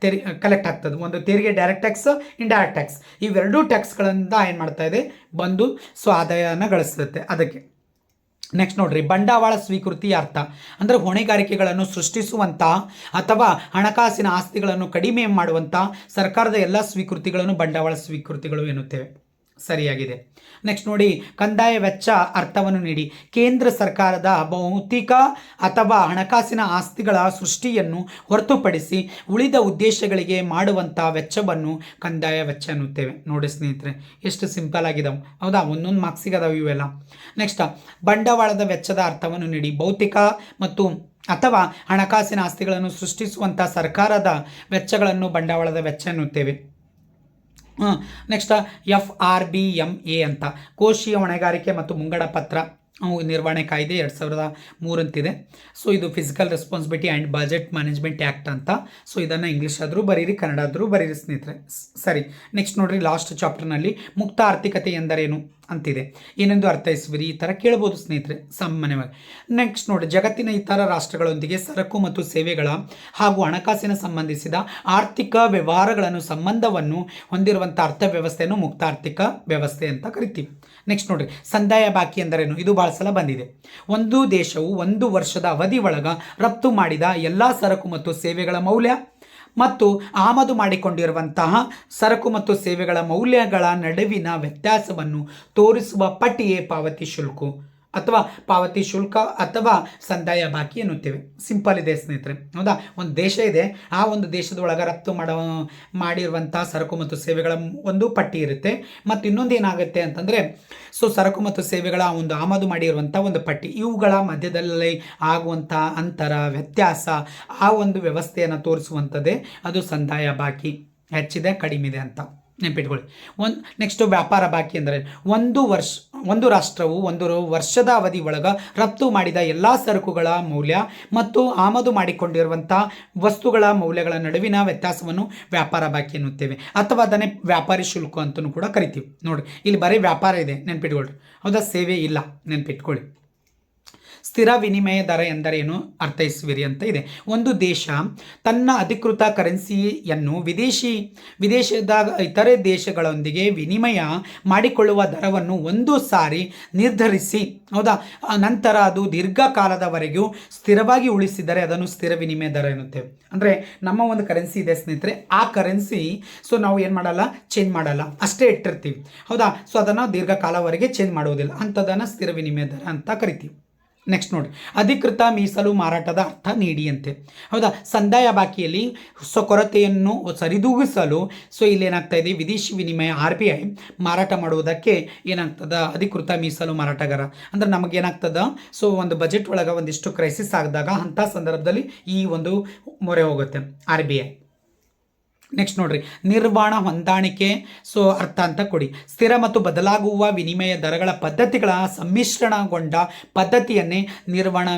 ಕಲೆಕ್ಟ್ ಆಗ್ತದೆ. ಒಂದು ತೆರಿಗೆ ಡೈರೆಕ್ಟ್ ಟ್ಯಾಕ್ಸ್, ಇಂಡೈರೆಕ್ಟ್ ಟ್ಯಾಕ್ಸ್. ಇವೆರಡೂ ಟ್ಯಾಕ್ಸ್ಗಳಿಂದ ಏನು ಮಾಡ್ತಾ ಇದೆ, ಬಂದು ಸೊ ಆದಾಯನ ಗಳಿಸುತ್ತೆ ಅದಕ್ಕೆ. ನೆಕ್ಸ್ಟ್ ನೋಡ್ರಿ, ಬಂಡವಾಳ ಸ್ವೀಕೃತಿ ಅರ್ಥ ಅಂದರೆ ಹೊಣೆಗಾರಿಕೆಗಳನ್ನು ಸೃಷ್ಟಿಸುವಂಥ ಅಥವಾ ಹಣಕಾಸಿನ ಆಸ್ತಿಗಳನ್ನು ಕಡಿಮೆ ಮಾಡುವಂಥ ಸರ್ಕಾರದ ಎಲ್ಲ ಸ್ವೀಕೃತಿಗಳನ್ನು ಬಂಡವಾಳ ಸ್ವೀಕೃತಿಗಳು ಎನ್ನುತ್ತೇವೆ. ಸರಿಯಾಗಿದೆ. ನೆಕ್ಸ್ಟ್ ನೋಡಿ, ಕಂದಾಯ ವೆಚ್ಚ ಅರ್ಥವನ್ನು ನೀಡಿ. ಕೇಂದ್ರ ಸರ್ಕಾರದ ಭೌತಿಕ ಅಥವಾ ಹಣಕಾಸಿನ ಆಸ್ತಿಗಳ ಸೃಷ್ಟಿಯನ್ನು ಹೊರತುಪಡಿಸಿ ಉಳಿದ ಉದ್ದೇಶಗಳಿಗೆ ಮಾಡುವಂಥ ವೆಚ್ಚವನ್ನು ಕಂದಾಯ ವೆಚ್ಚ ಎನ್ನುತ್ತೇವೆ. ನೋಡಿ ಸ್ನೇಹಿತರೆ, ಎಷ್ಟು ಸಿಂಪಲ್ ಆಗಿದಾವೆ, ಹೌದಾ. ಒಂದೊಂದು ಮಾರ್ಕ್ಸಿಗೆ ಅದಾವೆ ಇವೆಲ್ಲ. ನೆಕ್ಸ್ಟ್, ಬಂಡವಾಳದ ವೆಚ್ಚದ ಅರ್ಥವನ್ನು ನೀಡಿ. ಭೌತಿಕ ಮತ್ತು ಅಥವಾ ಹಣಕಾಸಿನ ಆಸ್ತಿಗಳನ್ನು ಸೃಷ್ಟಿಸುವಂಥ ಸರ್ಕಾರದ ವೆಚ್ಚಗಳನ್ನು ಬಂಡವಾಳದ ವೆಚ್ಚ ಎನ್ನುತ್ತೇವೆ. ನೆಕ್ಸ್ಟ್ FRBMA ಅಂತ, ಕೋಶೀಯ ಹೊಣೆಗಾರಿಕೆ ಮತ್ತು ಮುಂಗಡ ಪತ್ರ ನಿರ್ವಹಣೆ ಕಾಯ್ದೆ 2003 ಅಂತಿದೆ. ಸೊ ಇದು physical responsibility and budget management act ಅಂತ. ಸೊ ಇದನ್ನು ಇಂಗ್ಲೀಷ್ ಆದರೂ ಬರೀರಿ, ಕನ್ನಡ ಆದರೂ ಬರೀರಿ ಸ್ನೇಹಿತರೆ. ಸರಿ, ನೆಕ್ಸ್ಟ್ ನೋಡ್ರಿ, ಲಾಸ್ಟ್ ಚಾಪ್ಟರ್ನಲ್ಲಿ ಮುಕ್ತ ಆರ್ಥಿಕತೆ ಎಂದರೇನು ಅಂತಿದೆ, ಏನೆಂದು ಅರ್ಥೈಸುವಿರಿ, ಈ ಥರ ಕೇಳ್ಬೋದು ಸ್ನೇಹಿತರೆ ಸಾಮಾನ್ಯವಾಗಿ. ನೆಕ್ಸ್ಟ್ ನೋಡಿ, ಜಗತ್ತಿನ ಇತರ ರಾಷ್ಟ್ರಗಳೊಂದಿಗೆ ಸರಕು ಮತ್ತು ಸೇವೆಗಳ ಹಾಗೂ ಹಣಕಾಸಿನ ಸಂಬಂಧಿಸಿದ ಆರ್ಥಿಕ ವ್ಯವಹಾರಗಳನ್ನು ಸಂಬಂಧವನ್ನು ಹೊಂದಿರುವಂಥ ಅರ್ಥವ್ಯವಸ್ಥೆಯನ್ನು ಮುಕ್ತ ಆರ್ಥಿಕ ವ್ಯವಸ್ಥೆ ಅಂತ ಕರಿತೀವಿ. ನೆಕ್ಸ್ಟ್ ನೋಡ್ರಿ, ಸಂದಾಯ ಬಾಕಿ ಎಂದರೇನು, ಇದು ಭಾಳ ಸಲ ಬಂದಿದೆ. ಒಂದು ದೇಶವು 1 ವರ್ಷದ ಅವಧಿ ಒಳಗ ರಫ್ತು ಮಾಡಿದ ಎಲ್ಲ ಸರಕು ಮತ್ತು ಸೇವೆಗಳ ಮೌಲ್ಯ ಮತ್ತು ಆಮದು ಮಾಡಿಕೊಂಡಿರುವಂತಹ ಸರಕು ಮತ್ತು ಸೇವೆಗಳ ಮೌಲ್ಯಗಳ ನಡುವಿನ ವ್ಯತ್ಯಾಸವನ್ನು ತೋರಿಸುವ ಪಟ್ಟಿಯೇ ಪಾವತಿ ಶುಲ್ಕ ಅಥವಾ ಸಂದಾಯ ಬಾಕಿ ಎನ್ನುತ್ತೇವೆ. ಸಿಂಪಲ್ ಇದೆ ಸ್ನೇಹಿತರೆ, ಹೌದಾ. ಒಂದು ದೇಶ ಇದೆ, ಆ ಒಂದು ದೇಶದೊಳಗೆ ರಫ್ತು ಮಾಡಿರುವಂಥ ಸರಕು ಮತ್ತು ಸೇವೆಗಳ ಒಂದು ಪಟ್ಟಿ ಇರುತ್ತೆ. ಮತ್ತು ಇನ್ನೊಂದು ಏನಾಗುತ್ತೆ ಅಂತಂದರೆ, ಸೊ ಸರಕು ಮತ್ತು ಸೇವೆಗಳ ಒಂದು ಆಮದು ಮಾಡಿರುವಂಥ ಒಂದು ಪಟ್ಟಿ, ಇವುಗಳ ಮಧ್ಯದಲ್ಲಿ ಆಗುವಂಥ ಅಂತರ, ವ್ಯತ್ಯಾಸ, ಆ ಒಂದು ವ್ಯವಸ್ಥೆಯನ್ನು ತೋರಿಸುವಂಥದ್ದೇ ಅದು ಸಂದಾಯ ಬಾಕಿ, ಹೆಚ್ಚಿದೆ ಕಡಿಮೆ ಅಂತ ನೆನಪಿಟ್ಕೊಳ್ಳಿ. ನೆಕ್ಸ್ಟು ವ್ಯಾಪಾರ ಬಾಕಿ ಅಂದರೆ ಒಂದು ರಾಷ್ಟ್ರವು 1 ವರ್ಷದ ಅವಧಿ ಒಳಗೆ ರಫ್ತು ಮಾಡಿದ ಎಲ್ಲ ಸರಕುಗಳ ಮೌಲ್ಯ ಮತ್ತು ಆಮದು ಮಾಡಿಕೊಂಡಿರುವಂಥ ವಸ್ತುಗಳ ಮೌಲ್ಯಗಳ ನಡುವಿನ ವ್ಯತ್ಯಾಸವನ್ನು ವ್ಯಾಪಾರ ಬಾಕಿ ಎನ್ನುತ್ತೇವೆ. ಅಥವಾ ಅದನ್ನೇ ವ್ಯಾಪಾರಿ ಶುಲ್ಕ ಅಂತಲೂ ಕೂಡ ಕರಿತೀವಿ. ನೋಡಿ, ಇಲ್ಲಿ ಬರೀ ವ್ಯಾಪಾರ ಇದೆ, ನೆನ್ಪಿಟ್ಕೊಳ್ಳಿ, ಹೌದಾ, ಸೇವೆ ಇಲ್ಲ, ನೆನ್ಪಿಟ್ಕೊಳ್ಳಿ. ಸ್ಥಿರ ವಿನಿಮಯ ದರ ಎಂದರೇನು ಅರ್ಥೈಸುವಿರಿ ಅಂತ ಇದೆ. ಒಂದು ದೇಶ ತನ್ನ ಅಧಿಕೃತ ಕರೆನ್ಸಿಯನ್ನು ವಿದೇಶದ ಇತರೆ ದೇಶಗಳೊಂದಿಗೆ ವಿನಿಮಯ ಮಾಡಿಕೊಳ್ಳುವ ದರವನ್ನು ಒಂದು ಸಾರಿ ನಿರ್ಧರಿಸಿ, ಹೌದಾ, ನಂತರ ಅದು ದೀರ್ಘಕಾಲದವರೆಗೂ ಸ್ಥಿರವಾಗಿ ಉಳಿಸಿದರೆ ಅದನ್ನು ಸ್ಥಿರ ವಿನಿಮಯ ದರ ಎನ್ನುತ್ತೇವೆ. ಅಂದರೆ ನಮ್ಮ ಒಂದು ಕರೆನ್ಸಿ ಇದೆ ಸ್ನೇಹಿತರೆ, ಆ ಕರೆನ್ಸಿ ಸೊ ನಾವು ಏನು ಮಾಡಲ್ಲ, ಚೇಂಜ್ ಮಾಡಲ್ಲ, ಅಷ್ಟೇ ಇಟ್ಟಿರ್ತೀವಿ, ಹೌದಾ. ಸೊ ಅದನ್ನು ದೀರ್ಘಕಾಲವರೆಗೆ ಚೇಂಜ್ ಮಾಡುವುದಿಲ್ಲ, ಅಂಥದ್ದನ್ನು ಸ್ಥಿರ ವಿನಿಮಯ ದರ ಅಂತ ಕರಿತೀವಿ. ನೆಕ್ಸ್ಟ್ ನೋಡಿ, ಅಧಿಕೃತ ಮೀಸಲು ಮಾರಾಟದ ಅರ್ಥ ನೀಡಿ ಅಂತೆ, ಹೌದಾ. ಸಂದಾಯ ಬಾಕಿಯಲ್ಲಿ ಕೊರತೆಯನ್ನು ಸರಿದೂಗಿಸಲು ಸೊ ಇಲ್ಲಿ ಏನಾಗ್ತಾ ಇದೆ, ವಿದೇಶಿ ವಿನಿಮಯ RBI ಮಾರಾಟ ಮಾಡುವುದಕ್ಕೆ ಏನಾಗ್ತದ, ಅಧಿಕೃತ ಮೀಸಲು ಮಾರಾಟಗಾರ. ಅಂದ್ರೆ ನಮಗೇನಾಗ್ತದ, ಸೊ ಒಂದು ಬಜೆಟ್ ಒಳಗೆ ಒಂದಿಷ್ಟು ಕ್ರೈಸಿಸ್ ಆಗಿದಾಗ ಅಂಥ ಸಂದರ್ಭದಲ್ಲಿ ಈ ಒಂದು ಮೊರೆ ಹೋಗುತ್ತೆ RBI. ನೆಕ್ಸ್ಟ್ ನೋಡ್ರಿ, ನಿರ್ವಹಣ ಹೊಂದಾಣಿಕೆ ಸೊ ಅರ್ಥ ಅಂತ ಕೊಡಿ. ಸ್ಥಿರ ಮತ್ತು ಬದಲಾಗುವ ವಿನಿಮಯ ದರಗಳ ಪದ್ಧತಿಗಳ ಸಮ್ಮಿಶ್ರಣಗೊಂಡ ಪದ್ಧತಿಯನ್ನೇ ನಿರ್ವಹಣ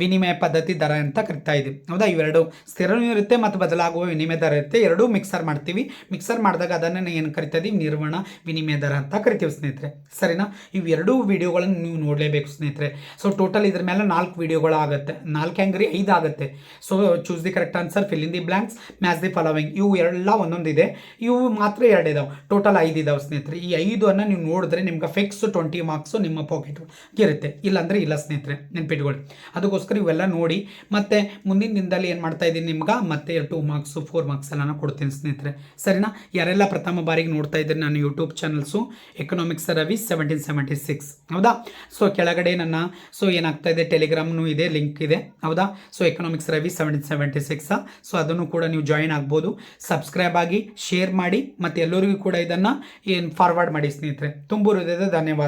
ವಿನಿಮಯ ಪದ್ಧತಿ ದರ ಅಂತ ಕರಿತಾ ಇದ್ದೀವಿ, ಹೌದಾ. ಇವೆರಡು ಸ್ಥಿರನೂ ಇರುತ್ತೆ ಮತ್ತು ಬದಲಾಗುವ ವಿನಿಮಯ ದರ ಇರುತ್ತೆ, ಎರಡೂ ಮಿಕ್ಸರ್ ಮಾಡ್ತೀವಿ. ಮಿಕ್ಸರ್ ಮಾಡಿದಾಗ ಅದನ್ನು ಏನು ಕರಿತಾ ಇದೀವಿ, ನಿರ್ವಹಣ ವಿನಿಮಯ ದರ ಅಂತ ಕರಿತೀವಿ ಸ್ನೇಹಿತರೆ, ಸರಿನಾ. ಇವೆರಡೂ ವಿಡಿಯೋಗಳನ್ನು ನೀವು ನೋಡಲೇಬೇಕು ಸ್ನೇಹಿತರೆ. ಸೊ ಟೋಟಲ್ ಇದ್ರ ಮೇಲೆ 4 ವಿಡಿಯೋಗಳು ಆಗುತ್ತೆ, 4 ಹೆಂಗ್ರಿ 5 ಆಗುತ್ತೆ. So choose the correct answer, fill in the blanks, match the following. ಇವು ಎಲ್ಲ ಒಂದೊಂದಿದೆ, ಇವು ಮಾತ್ರ 2 ಇದಾವೆ, ಟೋಟಲ್ 5 ಇದಾವೆ ಸ್ನೇಹಿತರೆ. ಈ 5 ನೀವು ನೋಡಿದ್ರೆ ನಿಮ್ಗೆ ಫಿಕ್ಸ್ 20 ಮಾರ್ಕ್ಸು ನಿಮ್ಮ ಪಾಕೆಟ್ ಇರುತ್ತೆ, ಇಲ್ಲಾಂದರೆ ಇಲ್ಲ ಸ್ನೇಹಿತರೆ, ನೆನ್ಪಿಟ್ಕೊಳ್ಳಿ. ಅದಕ್ಕೋಸ್ಕರ ಇವೆಲ್ಲ ನೋಡಿ ಮತ್ತೆ ಮುಂದಿನ ದಿನದಲ್ಲಿ ಏನು ಮಾಡ್ತಾ ಇದ್ದೀನಿ ನಿಮ್ಗೆ ಮತ್ತೆ 2 ಮಾರ್ಕ್ಸು 4 ಮಾರ್ಕ್ಸ್ ಎಲ್ಲ ಕೊಡ್ತೀನಿ ಸ್ನೇಹಿತರೆ, ಸರಿನಾ? ಯಾರೆಲ್ಲ ಪ್ರಥಮ ಬಾರಿಗೆ ನೋಡ್ತಾ ಇದ್ದಾರೆ ನನ್ನ ಯೂಟ್ಯೂಬ್ ಚಾನಲ್ಸು ಎಕನಾಮಿಕ್ಸ್ ರವಿ 1776, ಹೌದಾ? ಸೊ ಕೆಳಗಡೆ ನನ್ನ ಏನಾಗ್ತಾ ಇದೆ ಟೆಲಿಗ್ರಾಮ್ನು ಇದೆ, ಲಿಂಕ್ ಇದೆ, ಹೌದಾ? ಸೊ ಎಕನಾಮಿಕ್ಸ್ ರವಿ 1776, ಸೊ ಅದನ್ನು ಕೂಡ ನೀವು ಜಾಯಿನ್ ಆಗ್ಬೋದು. ಸಬ್ಸ್ಕ್ರೈಬ್ ಆಗಿ, ಶೇರ್ ಮಾಡಿ, ಮತ್ತು ಎಲ್ಲರಿಗೂ ಕೂಡ ಇದನ್ನು ಫಾರ್ವರ್ಡ್ ಮಾಡಿ ಸ್ನೇಹಿತರೆ. ತುಂಬ ಹೃದಯದ ಧನ್ಯವಾದ.